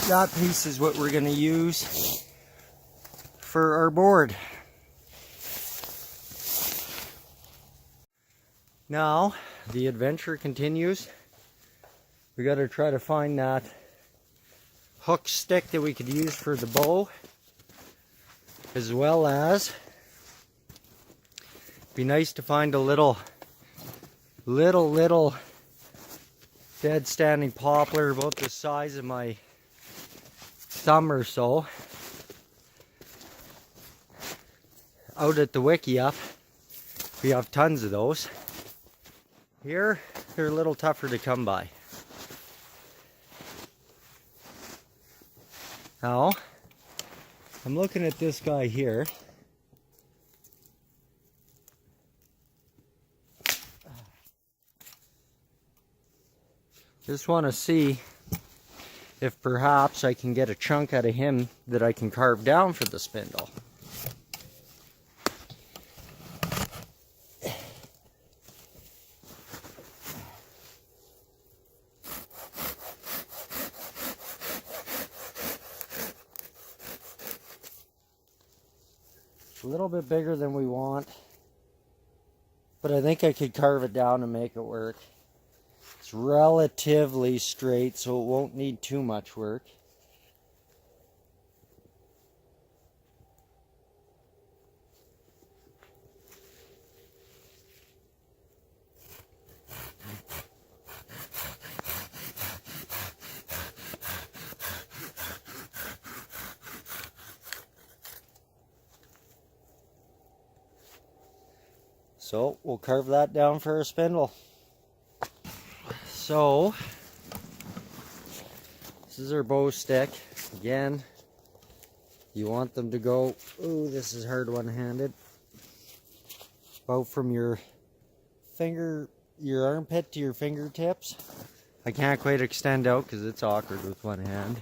That piece is what we're going to use for our board. Now, the adventure continues. We got to try to find that hook stick that we could use for the bow, as well as be nice to find a little dead standing poplar about the size of my thumb or so out at the wiki up. We have tons of those. Here, they're a little tougher to come by. Now, I'm looking at this guy here. Just want to see if perhaps I can get a chunk out of him that I can carve down for the spindle. It's a little bit bigger than we want, but I think I could carve it down and make it work. It's relatively straight, so it won't need too much work. So we'll carve that down for a spindle. So, this is our bow stick. Again, you want them to go, ooh, this is hard one-handed, about from your finger, your armpit to your fingertips. I can't quite extend out because it's awkward with one hand.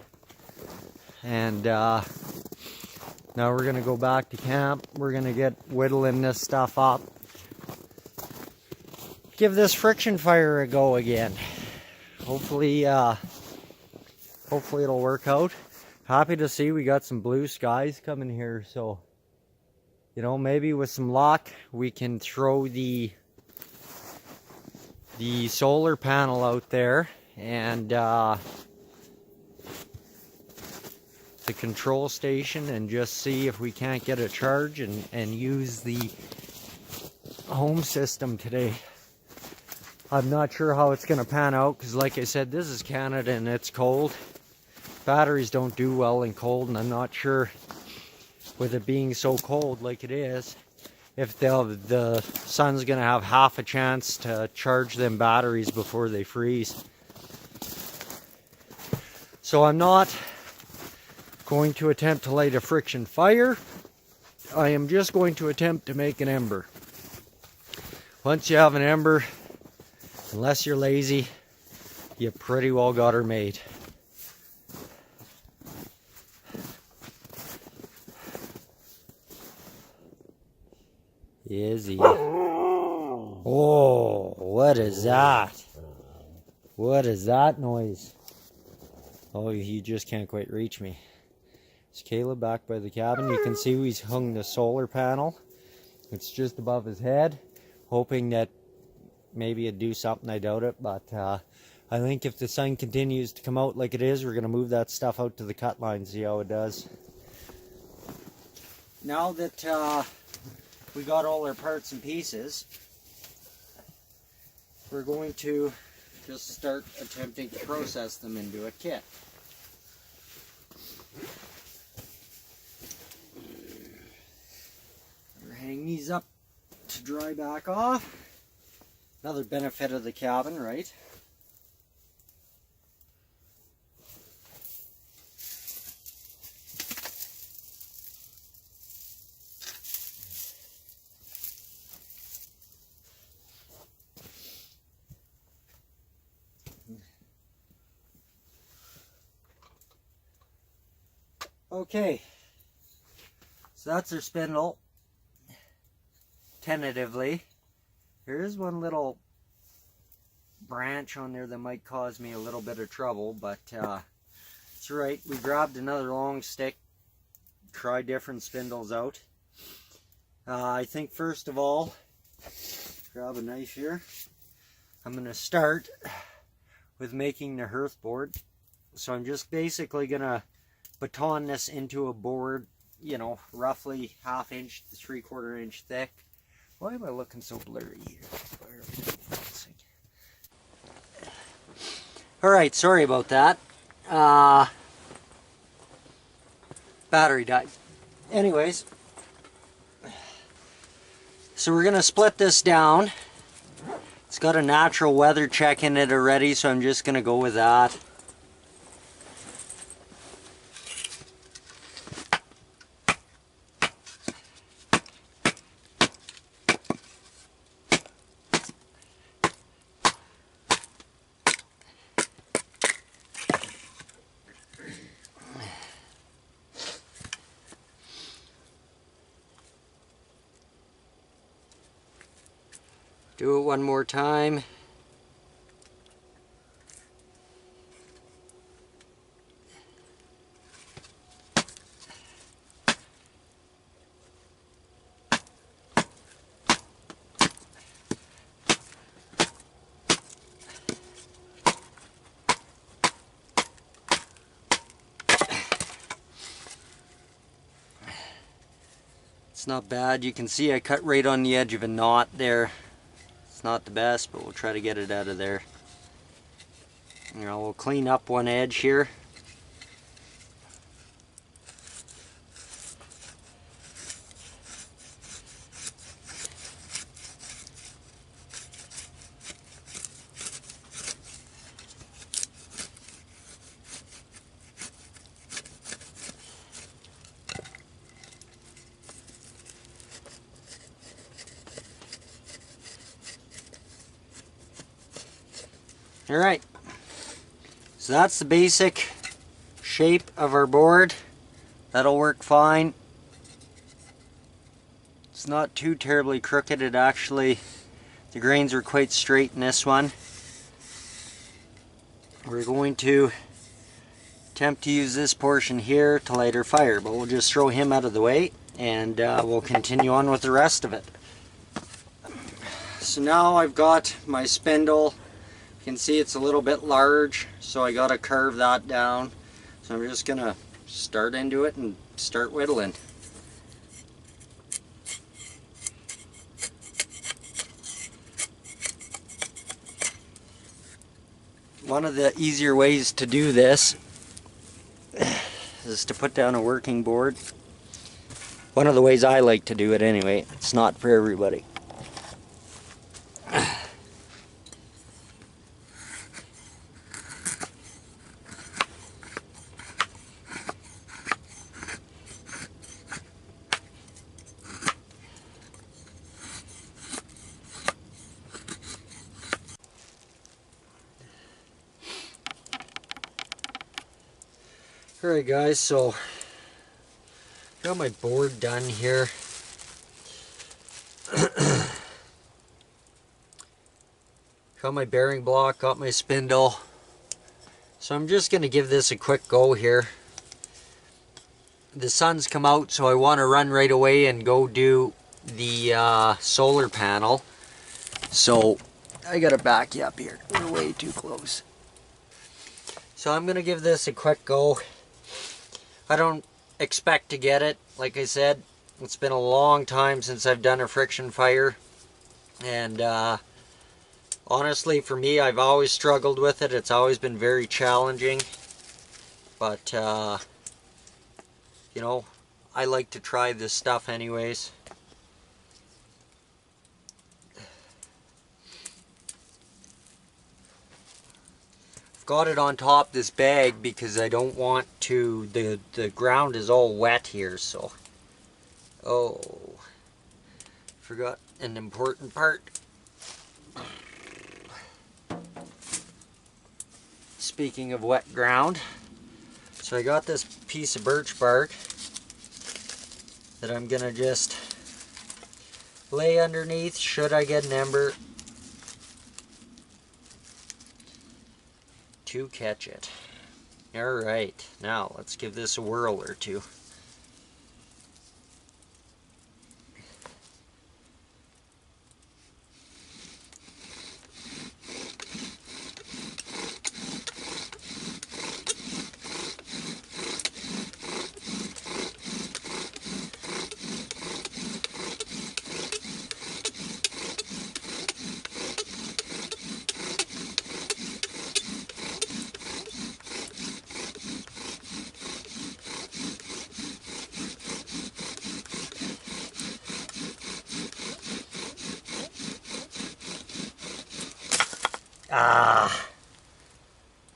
And now we're going to go back to camp. We're going to get whittling this stuff up. Give this friction fire a go again. Hopefully it'll work out. Happy to see we got some blue skies coming here, so you know, maybe with some luck we can throw the solar panel out there and the control station and just see if we can't get a charge and use the home system today. I'm not sure how it's going to pan out because, like I said, this is Canada and it's cold. Batteries don't do well in cold, and I'm not sure, with it being so cold like it is, if the sun's going to have half a chance to charge them batteries before they freeze. So I'm not going to attempt to light a friction fire. I am just going to attempt to make an ember. Once you have an ember, unless you're lazy, you pretty well got her made. Izzy. Oh, what is that? What is that noise? Oh, you just can't quite reach me. It's Caleb back by the cabin. You can see he's hung the solar panel. It's just above his head, hoping that maybe it'd do something. I doubt it, but I think if the sun continues to come out like it is, we're going to move that stuff out to the cut line, see how it does. Now that we got all our parts and pieces, we're going to just start attempting to process them into a kit. We're hanging these up to dry back off. Another benefit of the cabin, right? Okay, so that's our spindle, tentatively. There is one little branch on there that might cause me a little bit of trouble, but it's right. We grabbed another long stick, tried different spindles out. I think first of all, grab a knife here. I'm going to start with making the hearth board. So I'm just basically going to baton this into a board, you know, roughly 1/2 inch to 3/4 inch thick. Why am I looking so blurry here? Alright, sorry about that. Battery died. Anyways, so we're going to split this down. It's got a natural weather check in it already, so I'm just going to go with that. Do it one more time. It's not bad. You can see I cut right on the edge of a knot there. It's not the best, but we'll try to get it out of there. You know, we'll clean up one edge here. Alright, so that's the basic shape of our board. That'll work fine. It's not too terribly crooked. It actually, the grains are quite straight in this one. We're going to attempt to use this portion here to light our fire, but we'll just throw him out of the way and we'll continue on with the rest of it. So now I've got my spindle. You can see it's a little bit large, so I got to carve that down. So I'm just going to start into it and start whittling. One of the easier ways to do this is to put down a working board. One of the ways I like to do it anyway. It's not for everybody. Alright guys, so got my board done here. Got my bearing block, got my spindle. So I'm just going to give this a quick go here. The sun's come out, so I want to run right away and go do the solar panel. So I got to back you up here. We're way too close. So I'm going to give this a quick go. I don't expect to get it. Like I said, it's been a long time since I've done a friction fire. And honestly, for me, I've always struggled with it. It's always been very challenging. But, you know, I like to try this stuff anyways. Got it on top this bag because I don't want to, the ground is all wet here, so forgot an important part. Speaking of wet ground, so I got this piece of birch bark that I'm gonna just lay underneath should I get an ember to catch it. Alright, now let's give this a whirl or two.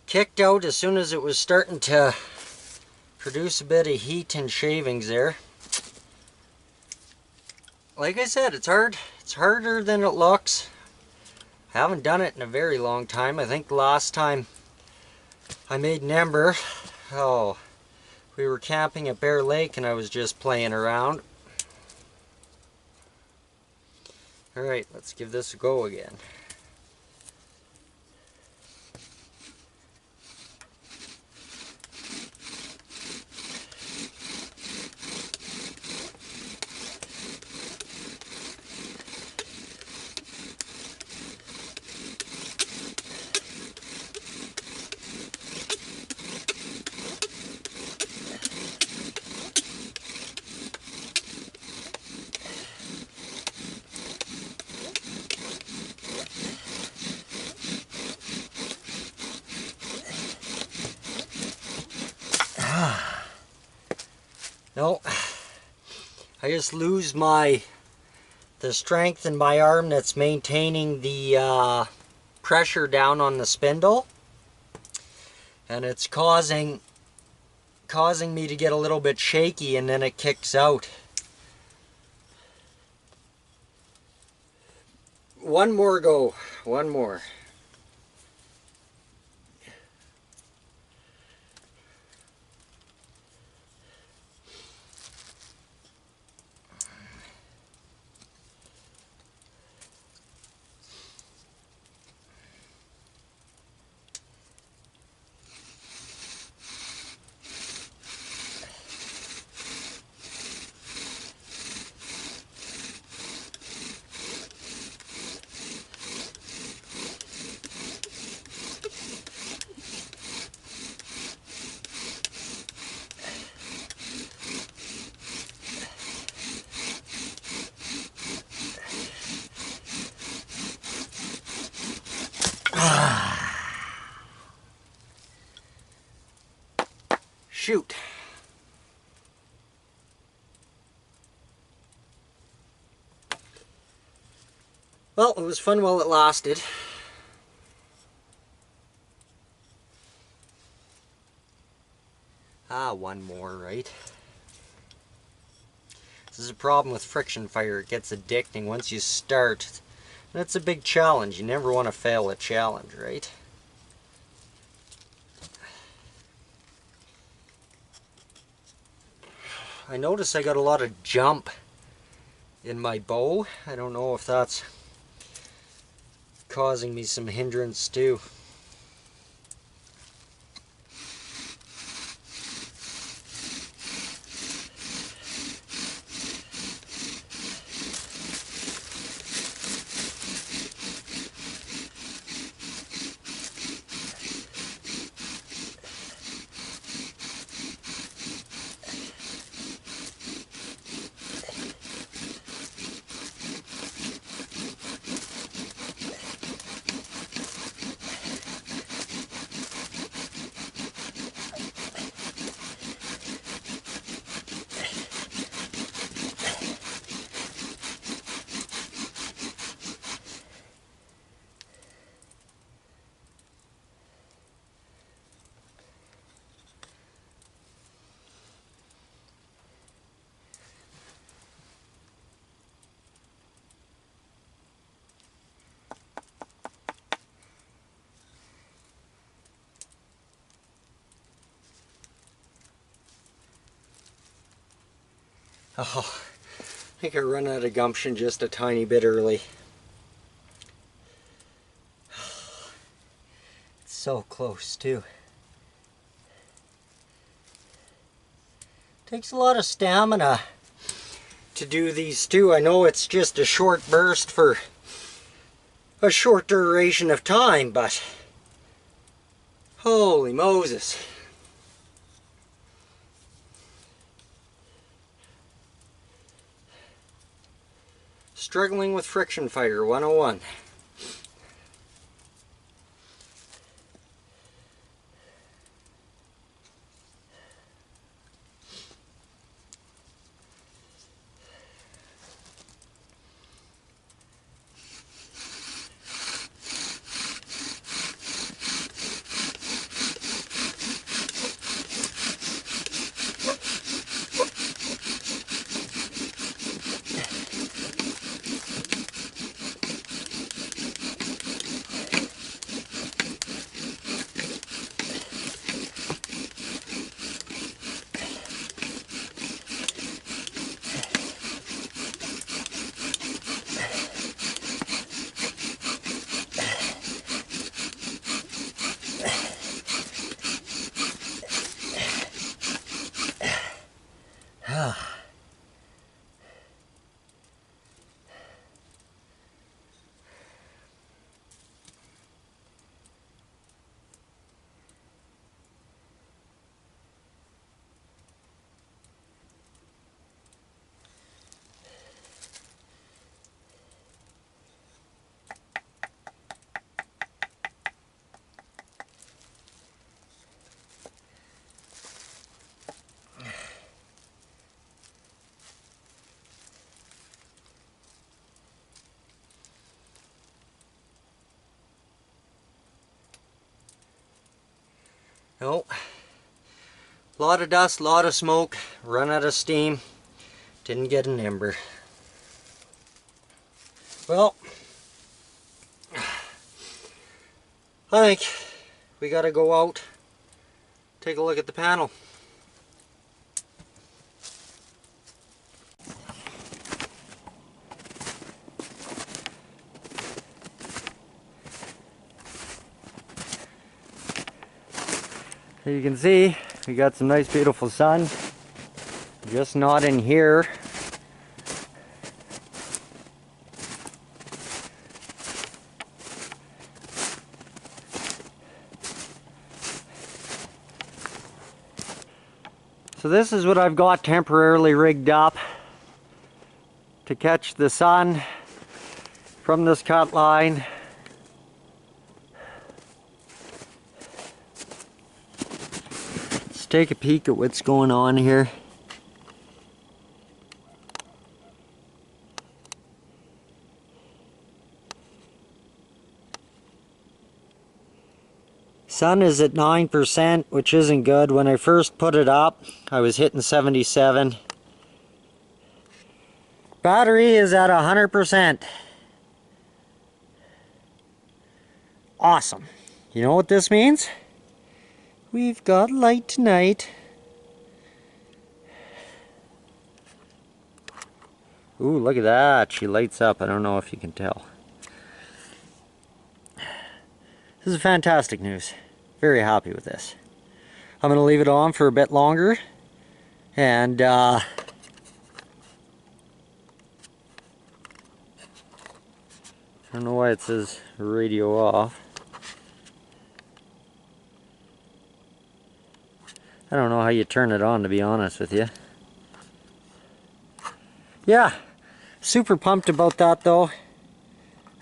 Kicked out as soon as it was starting to produce a bit of heat and shavings there. Like I said, it's hard. It's harder than it looks. I haven't done it in a very long time. I think the last time I made an ember, we were camping at Bear Lake and I was just playing around. Alright, let's give this a go again. No, I just lose the strength in my arm that's maintaining the pressure down on the spindle, and it's causing me to get a little bit shaky, and then it kicks out. One more go, one more. shoot. Well, it was fun while it lasted. Ah, one more, right? This is a problem with friction fire. It gets addicting once you start. That's a big challenge. You never want to fail a challenge, right? I notice I got a lot of jump in my bow. I don't know if that's causing me some hindrance too. Oh, I think I run out of gumption just a tiny bit early. It's so close too. Takes a lot of stamina to do these too. I know it's just a short burst for a short duration of time, but holy Moses. Struggling with friction fire 101. No, a lot of dust, a lot of smoke, run out of steam, didn't get an ember. Well, I think we gotta go out, take a look at the panel. So you can see we got some nice beautiful sun, just not in here. So this is what I've got temporarily rigged up to catch the sun from this cut line. take a peek at what's going on here. Sun is at 9%, which isn't good. When I first put it up, I was hitting 77. Battery is at 100%. Awesome. You know what this means? We've got light tonight. Ooh, look at that. She lights up. I don't know if you can tell. This is fantastic news. Very happy with this. I'm going to leave it on for a bit longer. And I don't know why it says radio off. I don't know how you turn it on, to be honest with you. Yeah, super pumped about that though.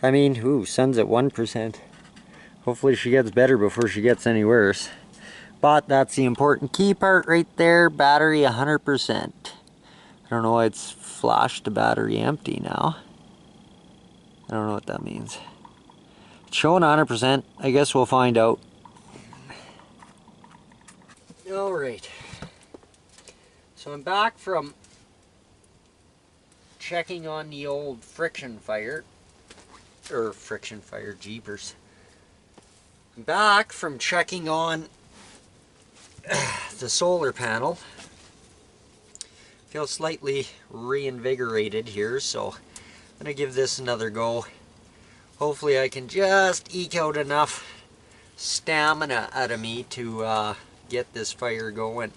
I mean, ooh, sun's at 1%. Hopefully she gets better before she gets any worse. But that's the important key part right there. Battery 100%. I don't know why it's flashed to battery empty now. I don't know what that means. It's showing 100%. I guess we'll find out. Alright. So I'm back from checking on the old friction fire. Jeepers. I'm back from checking on the solar panel. Feel slightly reinvigorated here, so I'm going to give this another go. Hopefully I can just eke out enough stamina out of me to get this fire going.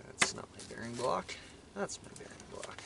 That's not my bearing block. That's my bearing block.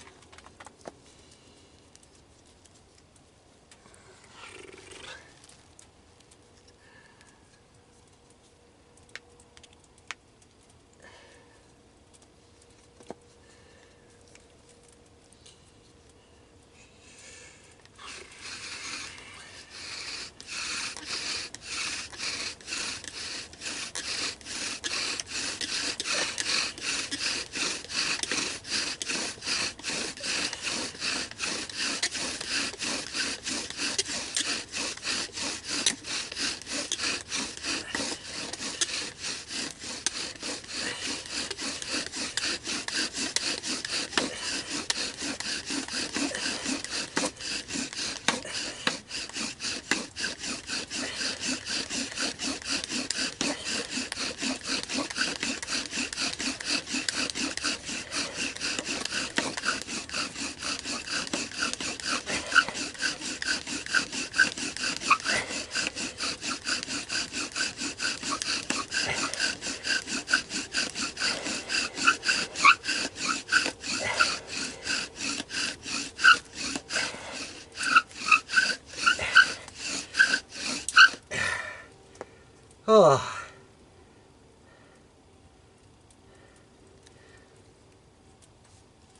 Oh.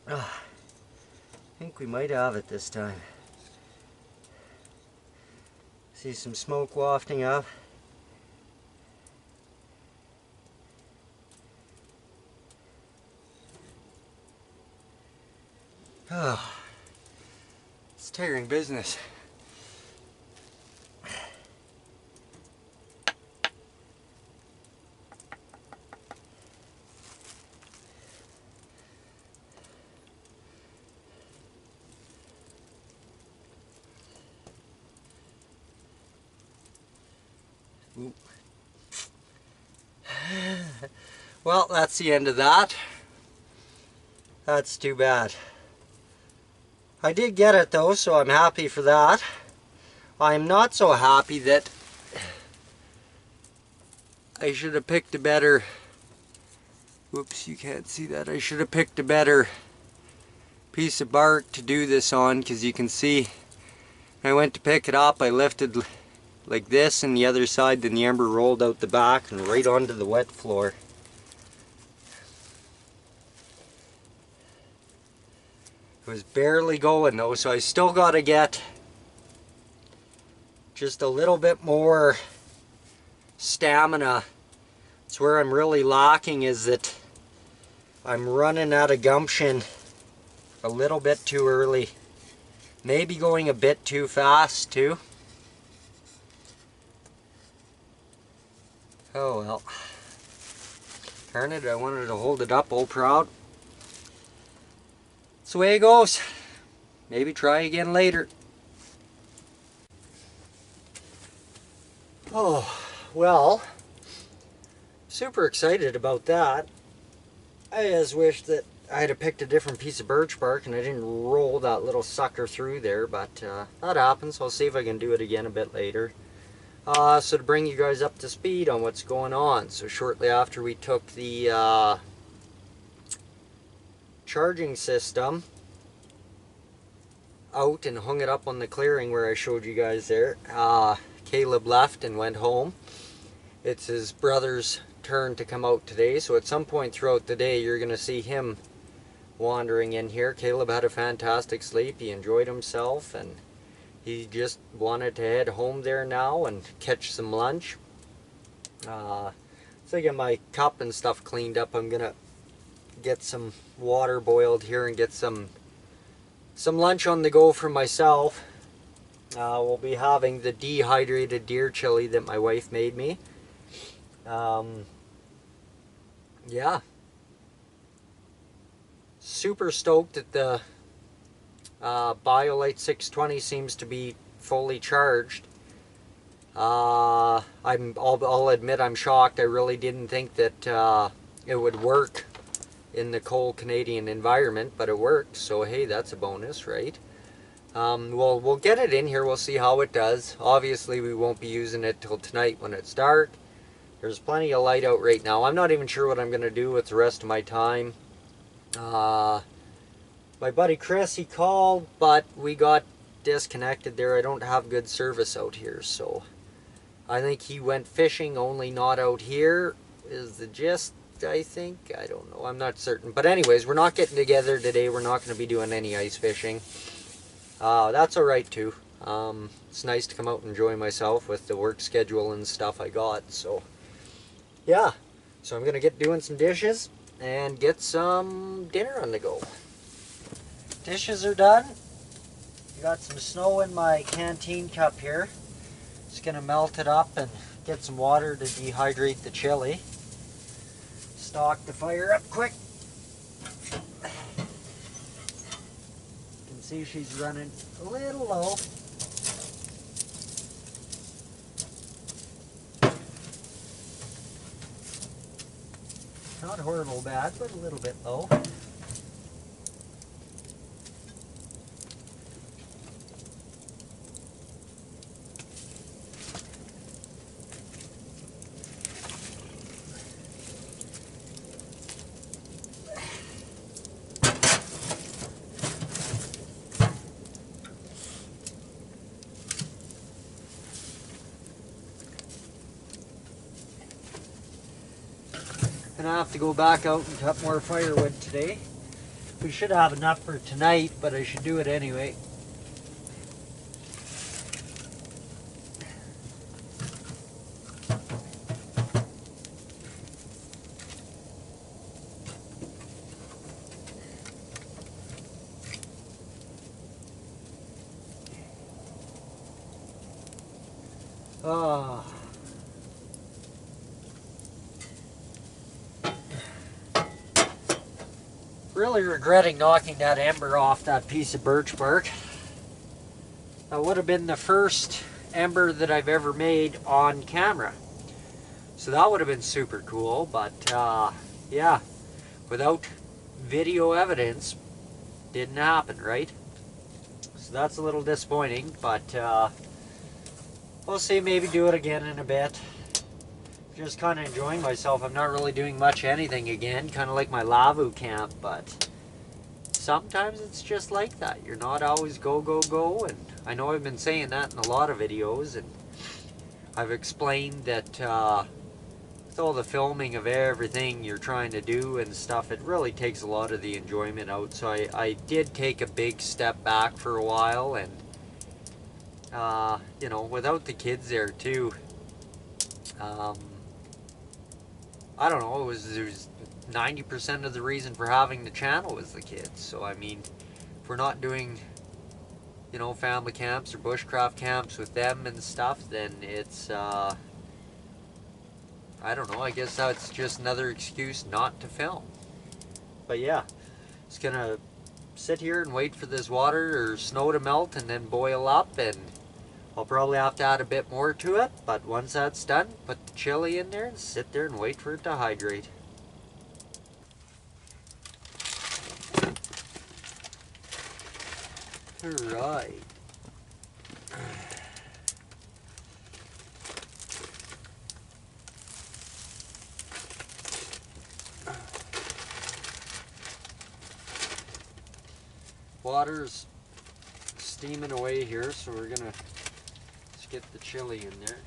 Oh. I think we might have it this time. See some smoke wafting up. Oh. It's tiring business. Well, that's the end of that. That's too bad. I did get it though, so I'm happy for that. I'm not so happy that I should have picked a better... Whoops, you can't see that. I should have picked a better piece of bark to do this on, because you can see when I went to pick it up, I lifted like this and the other side, then the ember rolled out the back and right onto the wet floor. It was barely going though, so I still got to get just a little bit more stamina. It's where I'm really lacking, is that I'm running out of gumption a little bit too early. Maybe going a bit too fast too. Oh well. Darn it, I wanted to hold it up all proud. That's the way it goes. Maybe try again later. Oh, well, super excited about that. I just wish that I had picked a different piece of birch bark and I didn't roll that little sucker through there, but that happens. I'll see if I can do it again a bit later. So to bring you guys up to speed on what's going on. So shortly after we took the charging system out and hung it up on the clearing where I showed you guys there, Caleb left and went home. It's his brother's turn to come out today, so at some point throughout the day you're going to see him wandering in here. Caleb had a fantastic sleep. He enjoyed himself and he just wanted to head home there now and catch some lunch. So I get my cup and stuff cleaned up. I'm gonna get some water boiled here and get some lunch on the go for myself. We'll be having the dehydrated deer chili that my wife made me. Yeah. Super stoked that the Biolite 620 seems to be fully charged. I'll admit I'm shocked. I really didn't think that it would work in the cold Canadian environment, but it worked. So hey, that's a bonus, right? We'll get it in here. We'll see how it does. Obviously, we won't be using it till tonight when it's dark. There's plenty of light out right now. I'm not even sure what I'm going to do with the rest of my time. My buddy Chris, he called, but we got disconnected there. I don't have good service out here, so I think he went fishing, only not out here, is the gist, I think. I don't know. I'm not certain. But anyways, we're not getting together today. We're not going to be doing any ice fishing. That's alright, too. It's nice to come out and enjoy myself with the work schedule and stuff I got, so yeah. So I'm going to get doing some dishes and get some dinner on the go. Dishes are done. Got some snow in my canteen cup here. Just gonna melt it up and get some water to dehydrate the chili. Stock the fire up quick. You can see she's running a little low. Not horrible bad, but a little bit low. And I have to go back out and cut more firewood today. We should have enough for tonight, but I should do it anyway. Really regretting knocking that ember off that piece of birch bark. That would have been the first ember that I've ever made on camera. So that would have been super cool, but yeah, without video evidence, didn't happen, right? So that's a little disappointing, but we'll see, maybe do it again in a bit. Just kind of enjoying myself. I'm not really doing much anything again, kind of like my Lavu camp, but sometimes it's just like that. You're not always go, go, go, and I know I've been saying that in a lot of videos, and I've explained that with all the filming of everything you're trying to do and stuff, it really takes a lot of the enjoyment out. So I did take a big step back for a while, and you know, without the kids there too, I don't know, there's 90% of the reason for having the channel was the kids. So I mean, if we're not doing, you know, family camps or bushcraft camps with them and stuff, then it's I don't know, I guess that's just another excuse not to film. But yeah, it's gonna sit here and wait for this water or snow to melt and then boil up, and I'll probably have to add a bit more to it, but once that's done, put the chili in there and sit there and wait for it to hydrate. Alright. Water's steaming away here, so we're gonna just get the chili in there.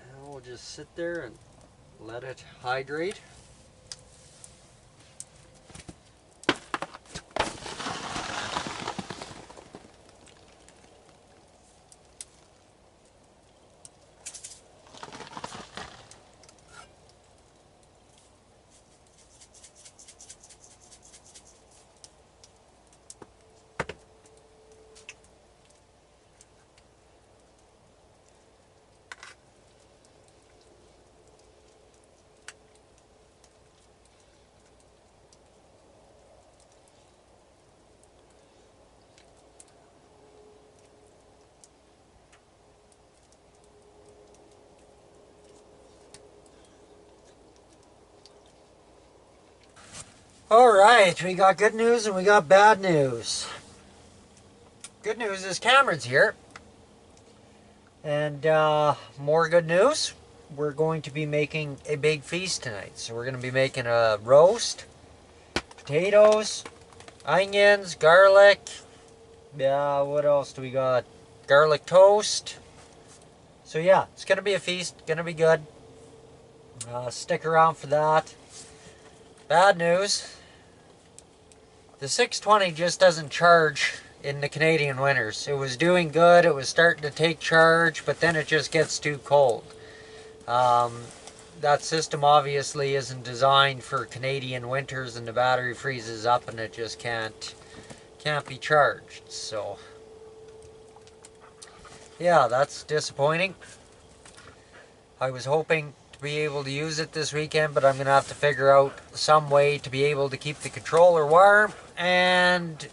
And we'll just sit there and let it hydrate. Alright, we got good news and we got bad news. Good news is Cameron's here. And more good news, we're going to be making a big feast tonight. So we're going to be making a roast, potatoes, onions, garlic. Yeah, what else do we got? Garlic toast. So yeah, it's going to be a feast, going to be good. Stick around for that. Bad news. The 620 just doesn't charge in the Canadian winters. It was doing good, it was starting to take charge, but then it just gets too cold. That system obviously isn't designed for Canadian winters, and the battery freezes up and it just can't be charged. So yeah, that's disappointing. I was hoping to be able to use it this weekend, but I'm going to have to figure out some way to be able to keep the controller warm and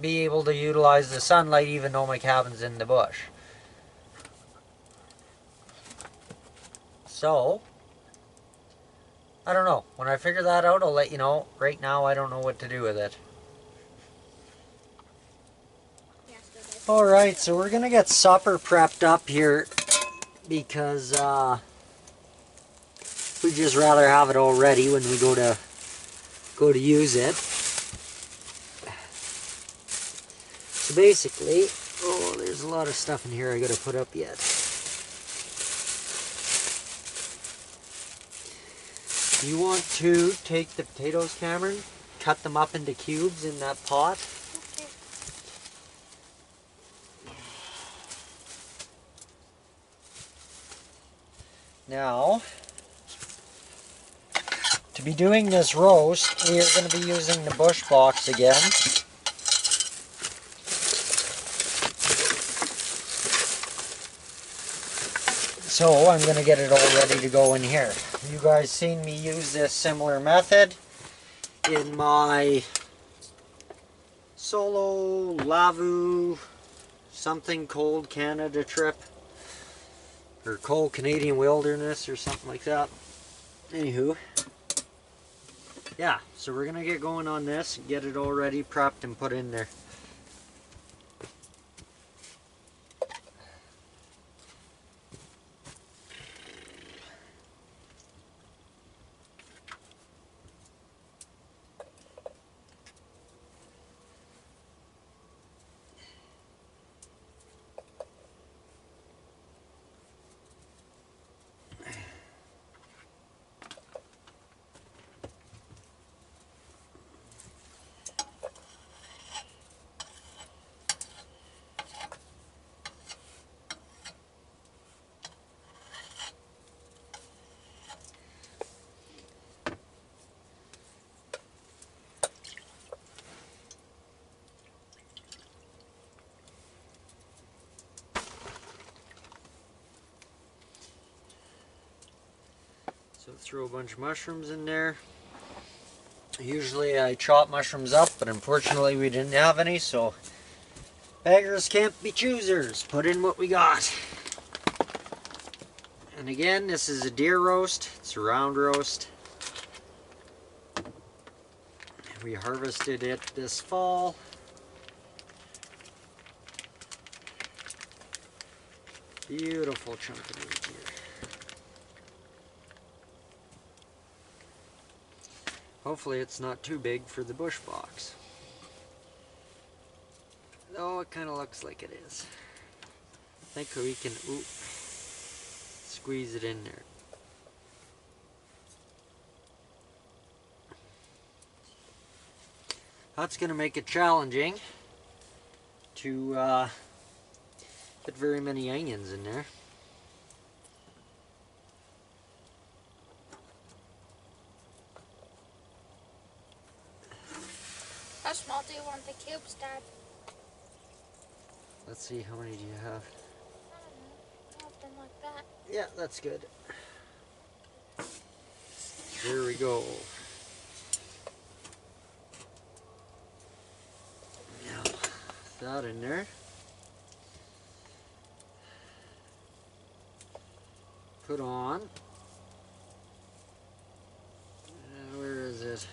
be able to utilize the sunlight even though my cabin's in the bush. So, I don't know. When I figure that out, I'll let you know. Right now, I don't know what to do with it. Alright, so we're going to get supper prepped up here because we'd just rather have it all ready when we go to use it. So basically, oh, there's a lot of stuff in here I gotta put up yet. You want to take the potatoes, Cameron, cut them up into cubes in that pot. Okay. Now, to be doing this roast, we are going to be using the Bushbox again. So I'm going to get it all ready to go in here. You guys seen me use this similar method in my solo Lavu something cold Canada trip, or cold Canadian wilderness or something like that. Anywho, yeah, so we're gonna get going on this, get it all ready, prepped and put in there. So throw a bunch of mushrooms in there. Usually I chop mushrooms up, but unfortunately we didn't have any, so beggars can't be choosers. Put in what we got. And again, this is a deer roast. It's a round roast. We harvested it this fall. Beautiful chunk of meat here. Hopefully it's not too big for the bush box. Though it kind of looks like it is. I think we can squeeze it in there. That's going to make it challenging to put very many onions in there. How small do you want the cubes, Dad? Let's see, how many do you have? I don't know. Something like that. Yeah, that's good. There we go. Now, that in there. Put on. Where is it?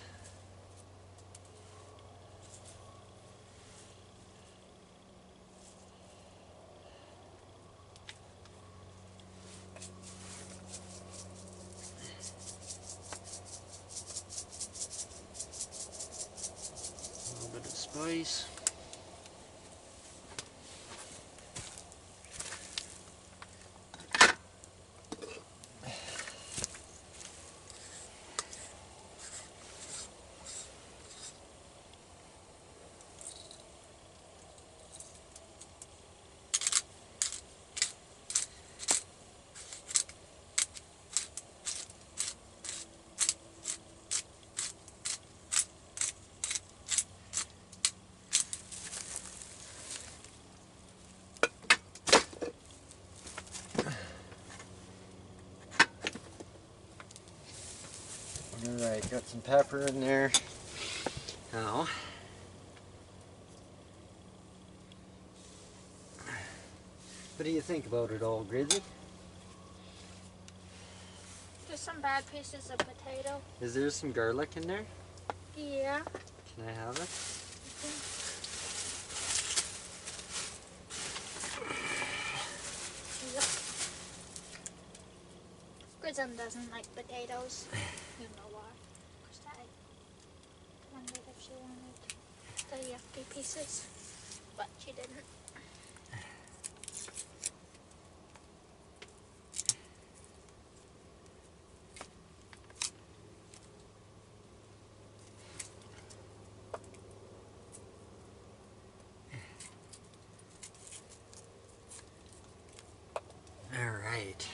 A little bit of spice. Alright, got some pepper in there. Now, what do you think about it all, Grizzly? There's some bad pieces of potato. Is there some garlic in there? Yeah. Can I have it? Yep. Grizzly doesn't like potatoes. You know why? Because I wondered if she wanted the yucky pieces, but she didn't. All right.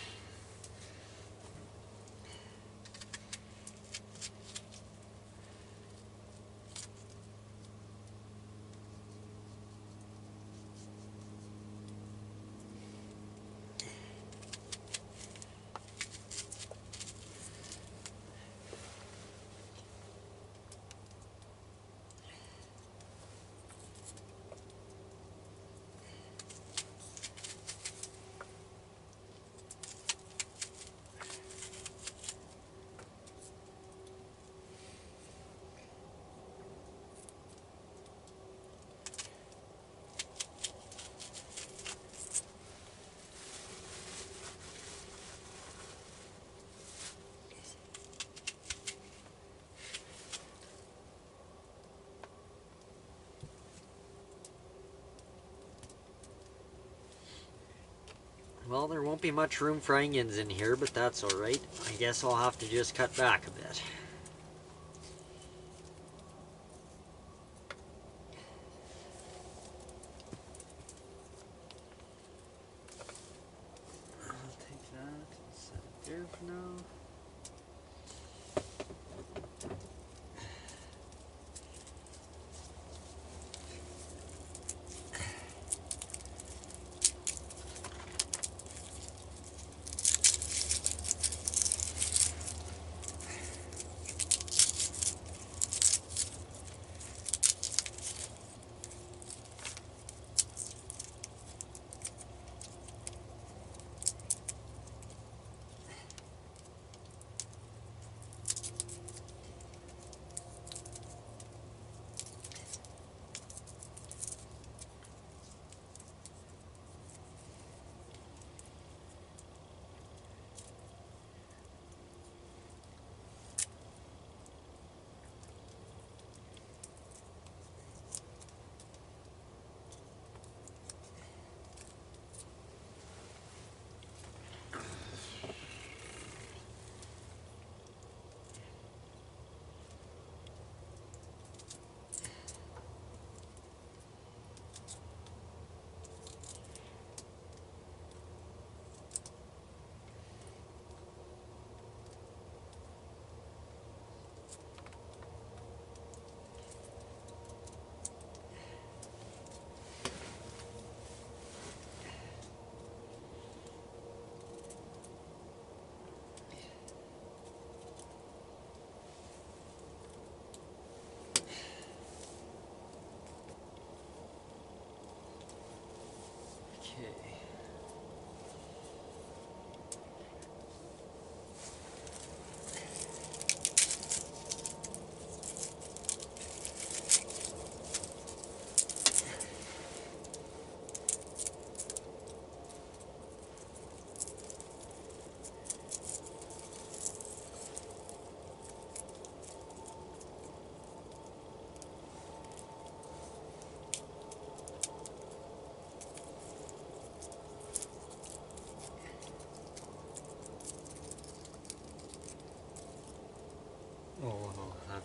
Well, there won't be much room for onions in here, but that's alright. I guess I'll have to just cut back a bit. I'll take that and set it there for now.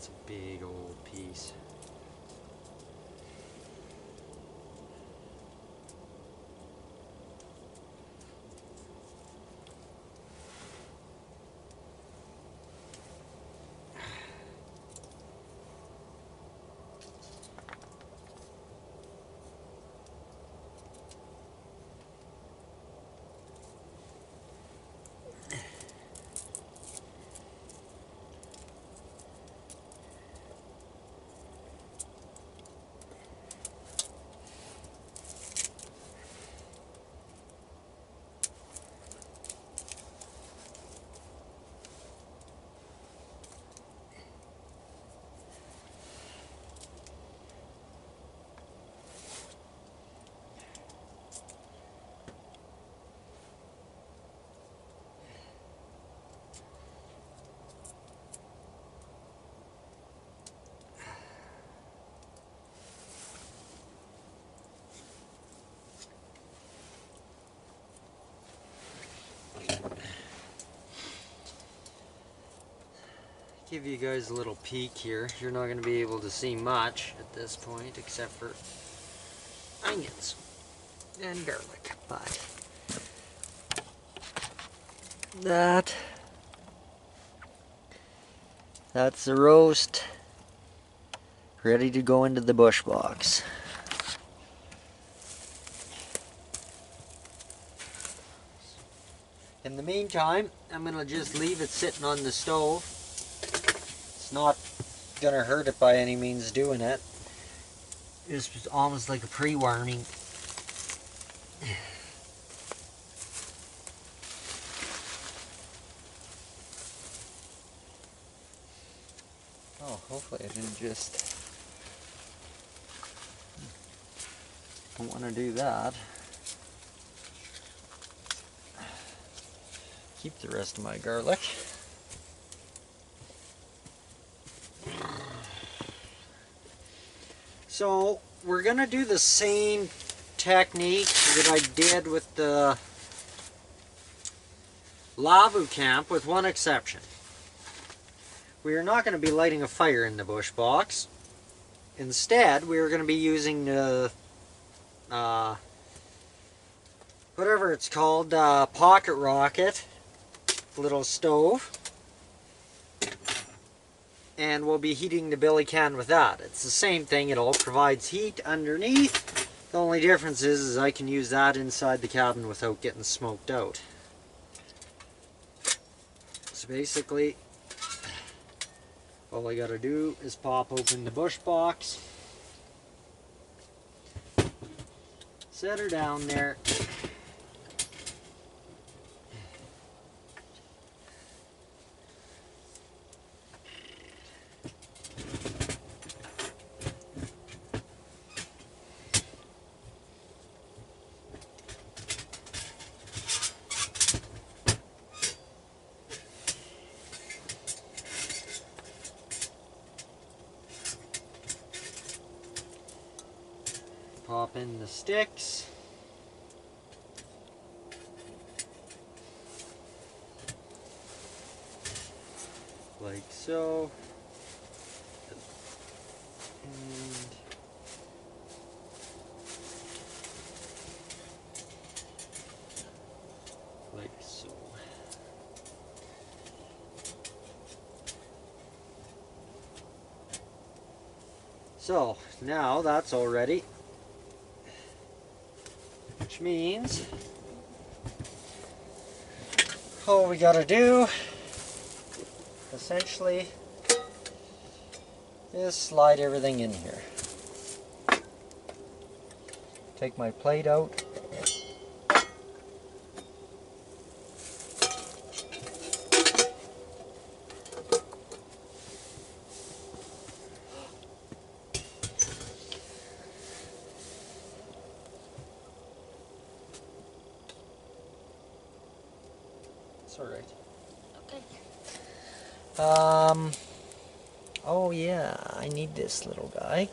That's a big old piece. Give you guys a little peek here. You're not going to be able to see much at this point except for onions and garlic, but that's the roast ready to go into the bush box. In the meantime, I'm going to just leave it sitting on the stove. It's not going to hurt it by any means doing it. It's almost like a pre-warming. Oh, hopefully I didn't just... Don't want to do that. Keep the rest of my garlic. So we're gonna do the same technique that I did with the Lavu camp, with one exception. We are not going to be lighting a fire in the bush box. Instead, we are going to be using the whatever it's called, pocket rocket little stove, and we'll be heating the billy can with that. It's the same thing. It all provides heat underneath. The only difference is I can use that inside the cabin without getting smoked out. So basically, all I gotta do is pop open the bush box, set her down there, pop in the sticks, like so, and like so. So now that's all ready. Which means all we gotta do essentially is slide everything in here. Take my plate out. It's alright. Okay. Oh yeah, I need this little guy.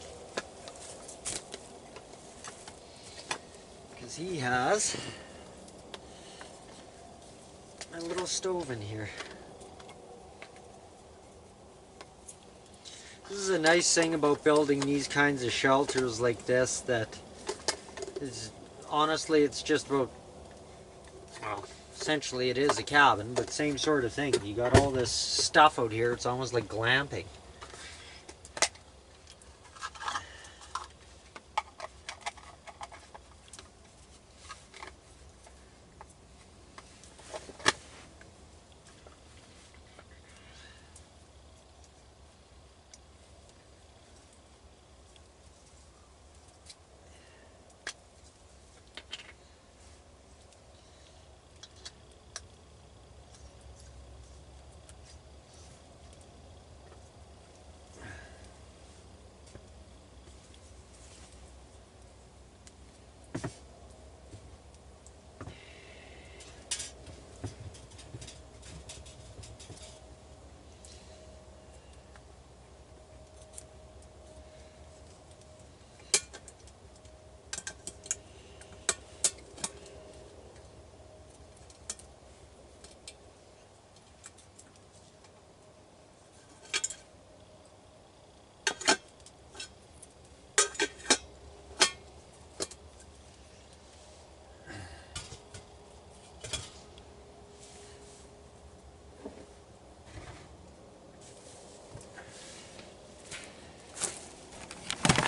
Because he has my little stove in here. This is a nice thing about building these kinds of shelters like this, that is, honestly, it's just about, well, essentially it is a cabin, but same sort of thing. You got all this stuff out here, it's almost like glamping.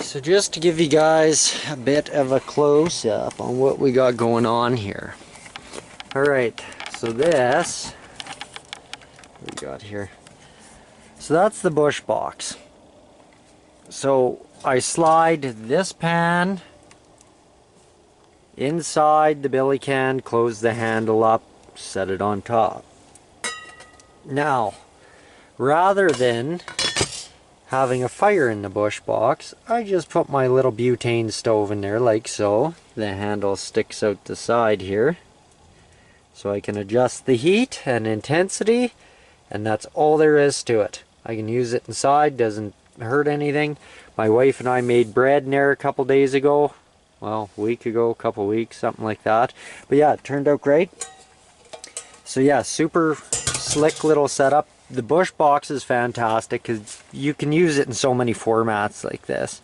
So just to give you guys a bit of a close-up on what we got going on here. Alright, so this, what we got here? So that's the bush box. So I slide this pan inside the billy can, close the handle up, set it on top. Now, rather than having a fire in the bush box, I just put my little butane stove in there like so. The handle sticks out the side here, so I can adjust the heat and intensity, and that's all there is to it. I can use it inside, doesn't hurt anything. My wife and I made bread in there a couple days ago. Well, a week ago, a couple weeks, something like that. But yeah, it turned out great. So yeah, super slick little setup. The bush box is fantastic because you can use it in so many formats like this.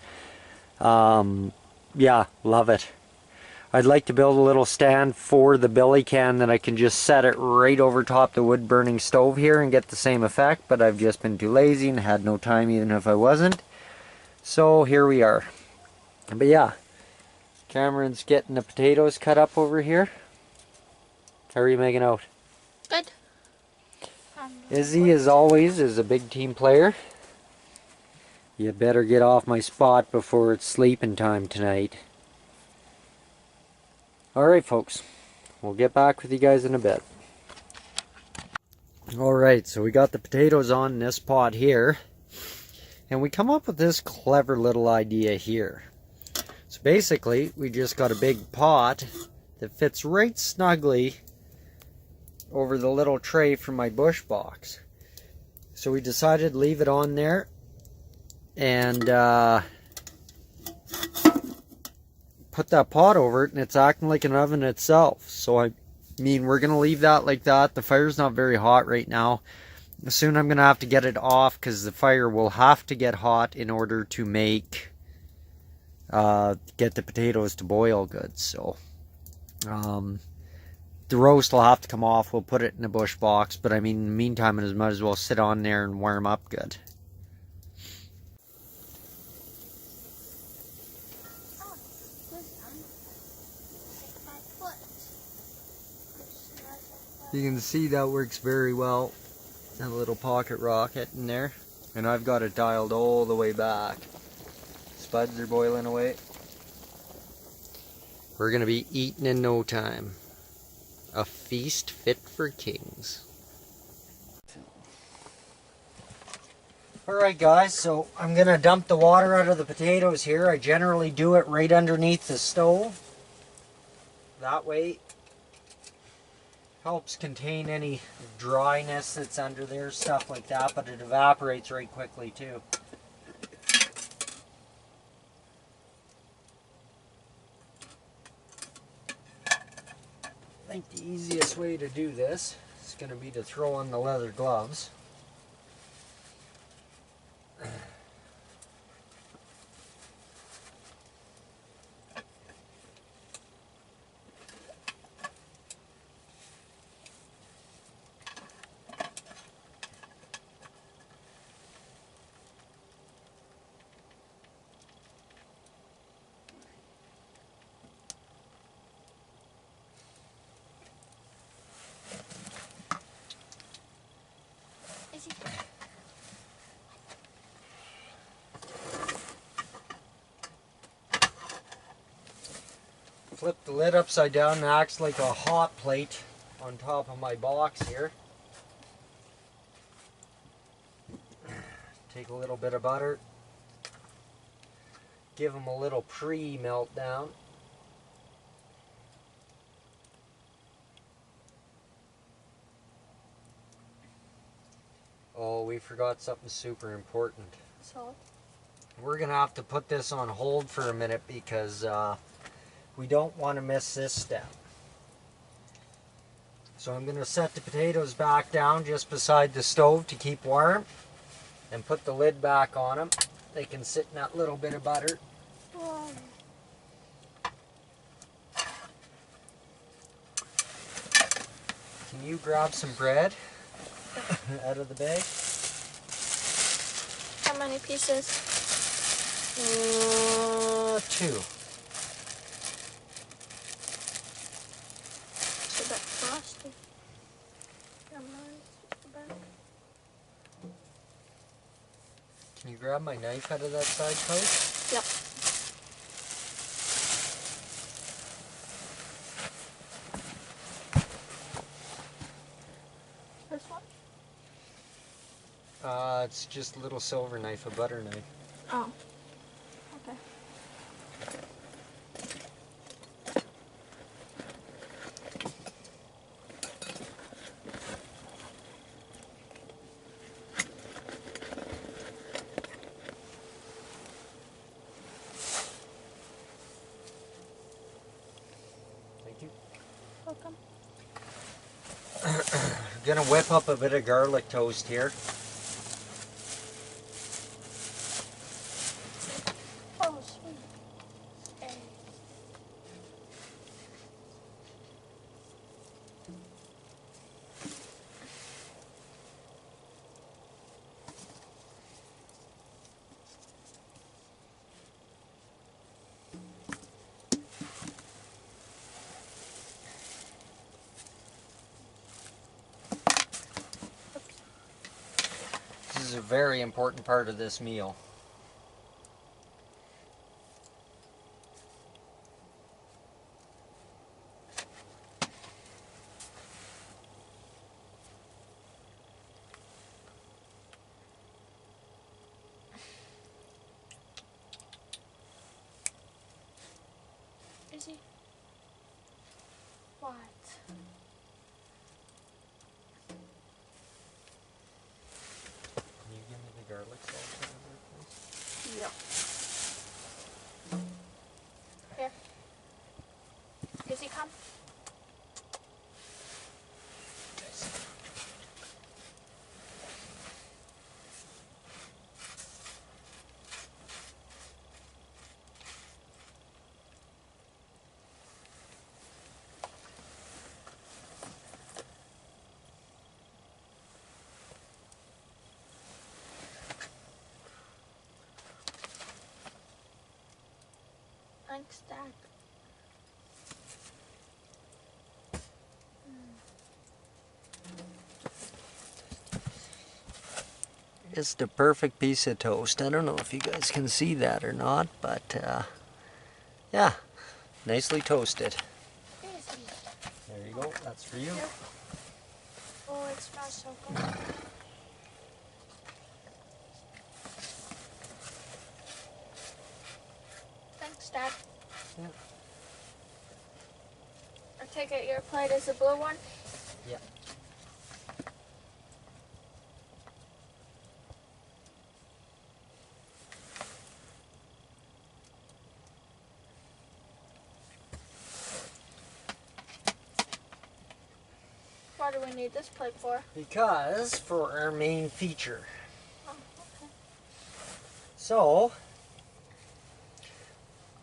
Yeah, love it. I'd like to build a little stand for the billy can that I can just set it right over top the wood burning stove here and get the same effect, but I've just been too lazy and had no time even if I wasn't. So here we are. But yeah, Cameron's getting the potatoes cut up over here. How are you making out? Good. Izzy, as always, is a big team player. You better get off my spot before it's sleeping time tonight. Alright folks, we'll get back with you guys in a bit. Alright, so we got the potatoes on this pot here. And we come up with this clever little idea here. So basically, we just got a big pot that fits right snugly over the little tray from my bush box. So we decided to leave it on there and put that pot over it, and it's acting like an oven itself. So I mean, we're gonna leave that like that. The fire's not very hot right now. Soon I'm gonna have to get it off because the fire will have to get hot in order to make get the potatoes to boil good. So the roast will have to come off. We'll put it in a bush box, but I mean, in the meantime, it might as well sit on there and warm up good. You can see that works very well. That little pocket rocket in there. And I've got it dialed all the way back. Spuds are boiling away. We're going to be eating in no time. A feast fit for kings. Alright guys, so I'm going to dump the water out of the potatoes here. I generally do it right underneath the stove. That way helps contain any dryness that's under there, stuff like that, but it evaporates right quickly too. I think the easiest way to do this is going to be to throw on the leather gloves. flip the lid upside down and it acts like a hot plate on top of my box here. Take a little bit of butter, give them a little pre-melt down. Oh, we forgot something super important. Salt. We're gonna have to put this on hold for a minute because we don't want to miss this step. So I'm gonna set the potatoes back down just beside the stove to keep warm and put the lid back on them. They can sit in that little bit of butter. Wow. Can you grab some bread out of the bag? How many pieces? 2. It's a bit frosty. Yeah, mine's just a bit. Can you grab my knife out of that side pouch? Yep. This one? It's just a little silver knife, a butter knife. Oh. Okay. Thank you. Welcome. I'm gonna whip up a bit of garlic toast here. Oh, sweet. Hey. This is a very important part of this meal. Is he? What? Can you give me the garlic salt out of there, please? Yep. Here. Is he come? Thanks, Dad. It's the perfect piece of toast. I don't know if you guys can see that or not, but yeah, nicely toasted. Easy. There you go, that's for you. Yep. Oh, it smells so good. Thanks, Dad. Yeah. I take it your plate is the blue one? Yeah. What do we need this plate for? Because for our main feature. Oh, okay. So,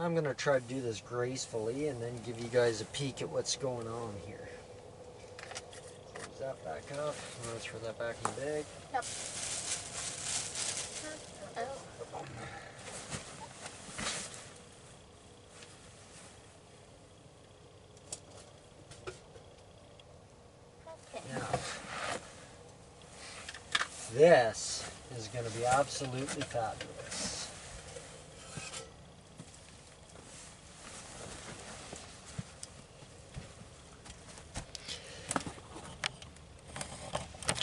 I'm going to try to do this gracefully and then give you guys a peek at what's going on here. Close that back up. I'm going to throw that back in the bag. Yep. Okay. Now, this is going to be absolutely fabulous.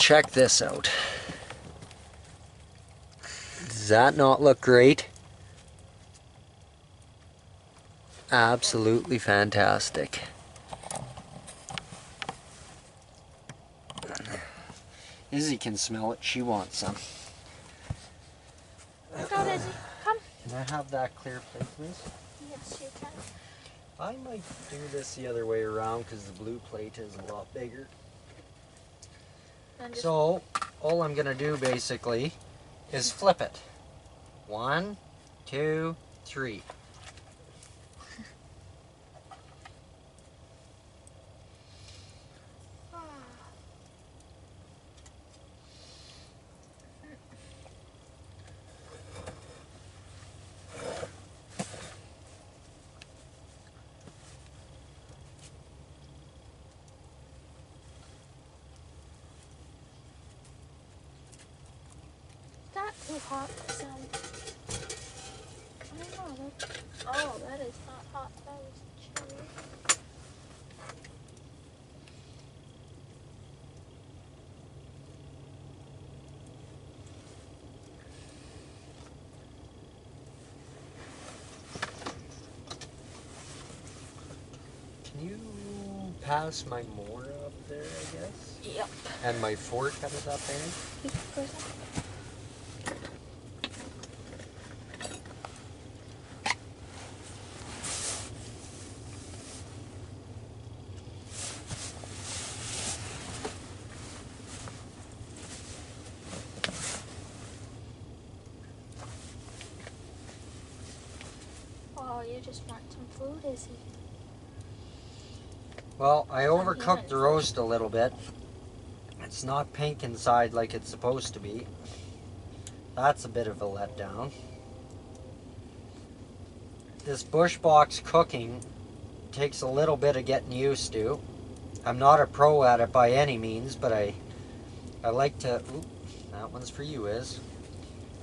check this out. Does that not look great? Absolutely fantastic. Izzy can smell it. She wants some. Go, Izzy. Come. Can I have that clear plate, please? Yes, you can. I might do this the other way around because the blue plate is a lot bigger. So, all I'm going to do basically is flip it. 1, 2, 3. Not too hot, so. Oh, that is not hot. That is chilly. Can you pass my mower up there, I guess? Yep. And my fork out of that bag? Oh, you just want some food, Izzy? Well, I overcooked the roast a little bit. It's not pink inside like it's supposed to be. That's a bit of a letdown. This Bushbox cooking takes a little bit of getting used to. I'm not a pro at it by any means, but I like to... Ooh, that one's for you, Iz.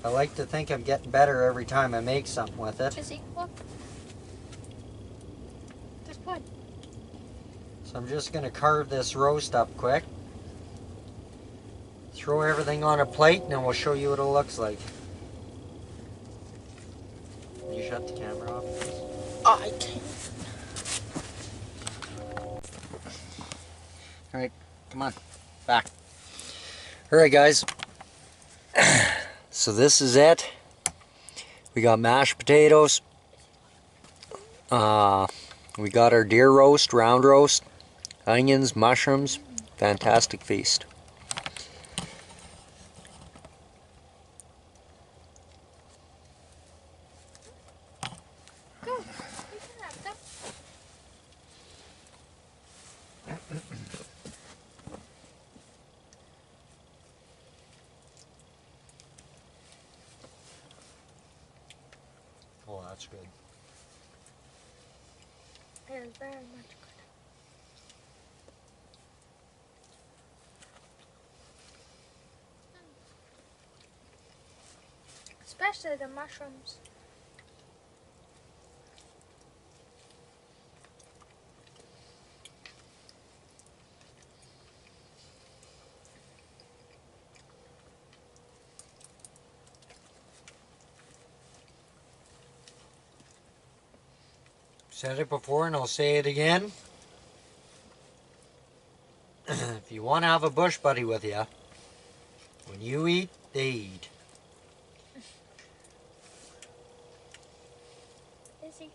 I like to think I'm getting better every time I make something with it. Izzy, look. There's wood. So I'm just going to carve this roast up quick. Throw everything on a plate and then we'll show you what it looks like. Can you shut the camera off, please? I can't. Alright, come on. Back. Alright guys. So this is it. We got mashed potatoes. We got our deer roast, round roast, onions, mushrooms. Fantastic feast. Go. You can have them. Oh, that's good. It is very much good. Especially the mushrooms. Said it before and I'll say it again. If you want to have a bush buddy with you, when you eat, they eat. Izzy.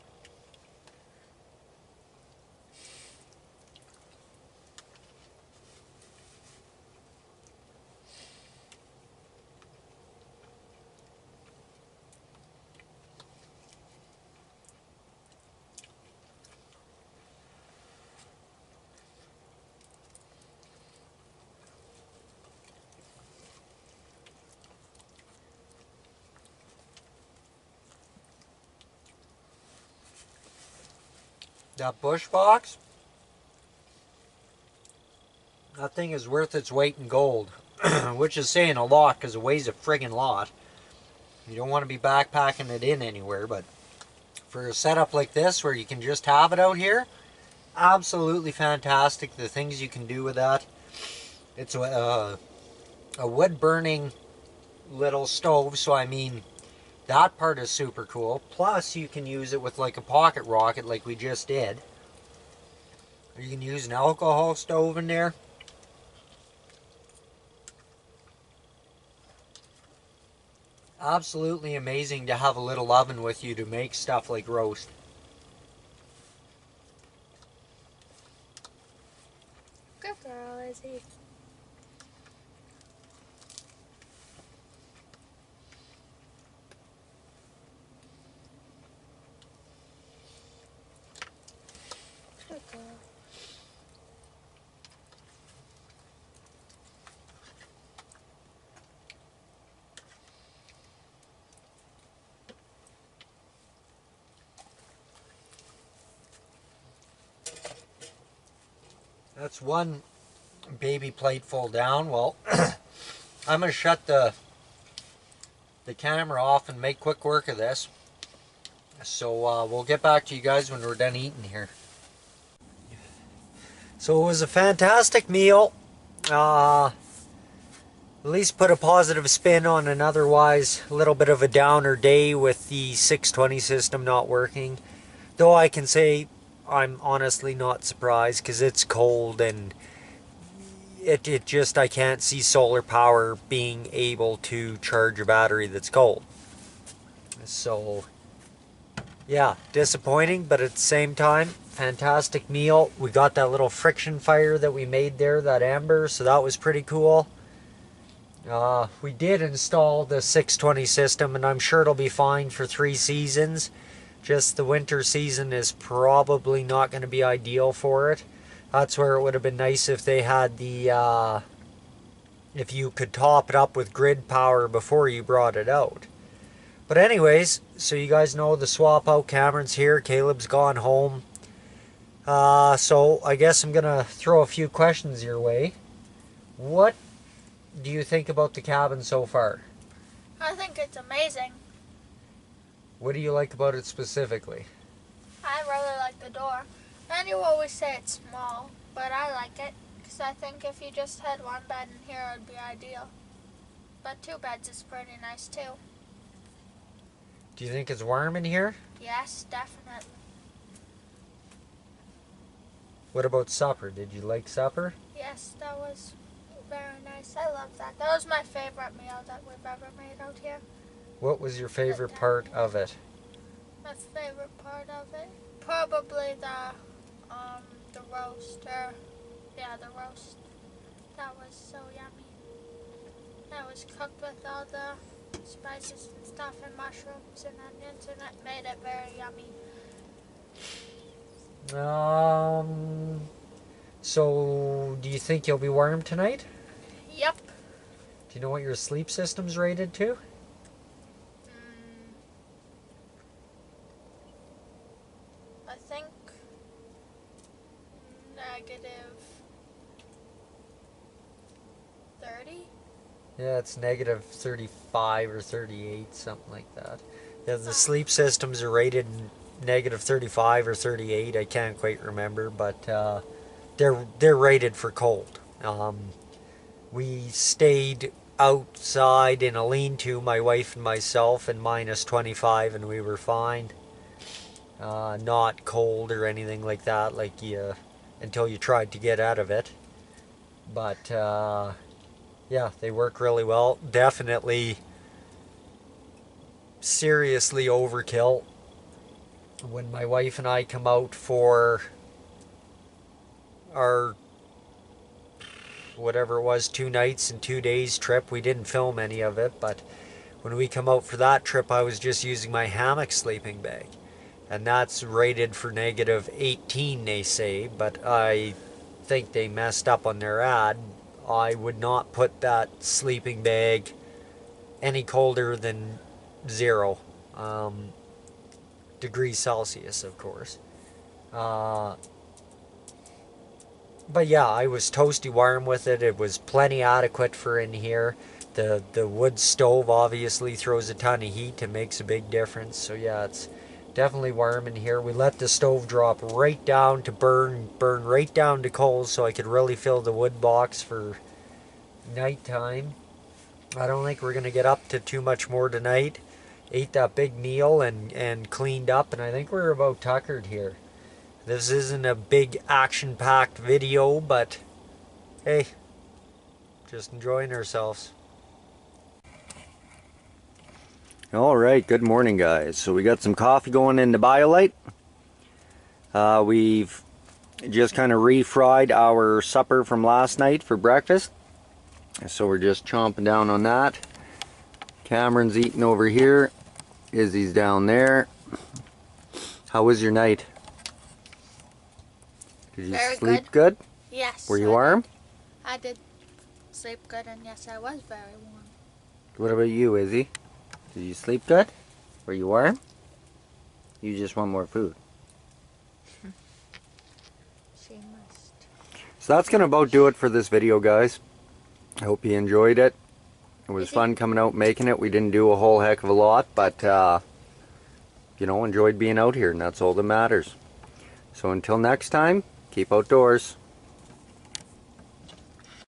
That bush box, that thing is worth its weight in gold, which is saying a lot because it weighs a friggin' lot. You don't want to be backpacking it in anywhere, but for a setup like this where you can just have it out here, absolutely fantastic. The things you can do with that. It's a wood burning little stove, so I mean that part is super cool. Plus you can use it with like a pocket rocket like we just did. You can use an alcohol stove in there. Absolutely amazing to have a little oven with you to make stuff like roast. Good girl, Izzy. Good girl. That's one baby plateful down. Well, I'm going to shut the camera off and make quick work of this. So we'll get back to you guys when we're done eating here. So it was a fantastic meal. At least put a positive spin on an otherwise a little bit of a downer day with the 620 system not working. Though I can say I'm honestly not surprised because it's cold and it just, I can't see solar power being able to charge a battery that's cold. So yeah, disappointing, but at the same time, fantastic meal. We got that little friction fire that we made there, that amber, so that was pretty cool. We did install the 620 system, and I'm sure it'll be fine for 3 seasons. Just the winter season is probably not going to be ideal for it. That's where it would have been nice if they had the, if you could top it up with grid power before you brought it out. But anyways, so you guys know the swap out. Cameron's here, Caleb's gone home. So I guess I'm going to throw a few questions your way. What do you think about the cabin so far? I think it's amazing. What do you like about it specifically? I really like the door. And you always say it's small, but I like it because I think if you just had one bed in here, it would be ideal. But 2 beds is pretty nice too. Do you think it's warm in here? Yes, definitely. What about supper? Did you like supper? Yes, that was very nice. I love that. That was my favorite meal that we've ever made out here. What was your favorite part of it? My favorite part of it? Probably the roast. Yeah, the roast. That was so yummy. That was cooked with all the spices and stuff and mushrooms and onions, and it made it very yummy. So do you think you'll be warm tonight? Yep. Do you know what your sleep system's rated to? I think negative 30. Yeah, it's negative 35 or 38, something like that. Yeah, the sleep systems are rated negative 35 or 38. I can't quite remember, but they're rated for cold. We stayed outside in a lean-to, my wife and myself, in minus 25, and we were fine. Not cold or anything like that, like until you tried to get out of it. But yeah, they work really well. Definitely seriously overkill. When my wife and I come out for our whatever it was, 2 nights and 2 days trip, we didn't film any of it, but when we come out for that trip, I was just using my hammock sleeping bag, and that's rated for negative 18, they say, but I think they messed up on their ad. I would not put that sleeping bag any colder than 0 degrees Celsius, of course. But yeah, I was toasty warm with it. It was plenty adequate for in here. The wood stove obviously throws a ton of heat and makes a big difference. So yeah, it's definitely warm in here. We let the stove drop right down to burn right down to coals so I could really fill the wood box for nighttime. I don't think we're going to get up to too much more tonight. Ate that big meal and cleaned up, and I think we're about tuckered here. This isn't a big action-packed video, but hey, just enjoying ourselves. Alright, good morning guys. So we got some coffee going into Biolite. We've just kind of refried our supper from last night for breakfast. So we're just chomping down on that. Cameron's eating over here. Izzy's down there. How was your night? Did you Very sleep good? Yes. Were you warm? I did sleep good, and yes, I was very warm. What about you, Izzy? Did you sleep good? Were you warm? You just want more food. She must. So that's gonna about do it for this video, guys. I hope you enjoyed it. It was fun coming out making it. We didn't do a whole heck of a lot, but you know, enjoyed being out here, and that's all that matters. So until next time, keep outdoors.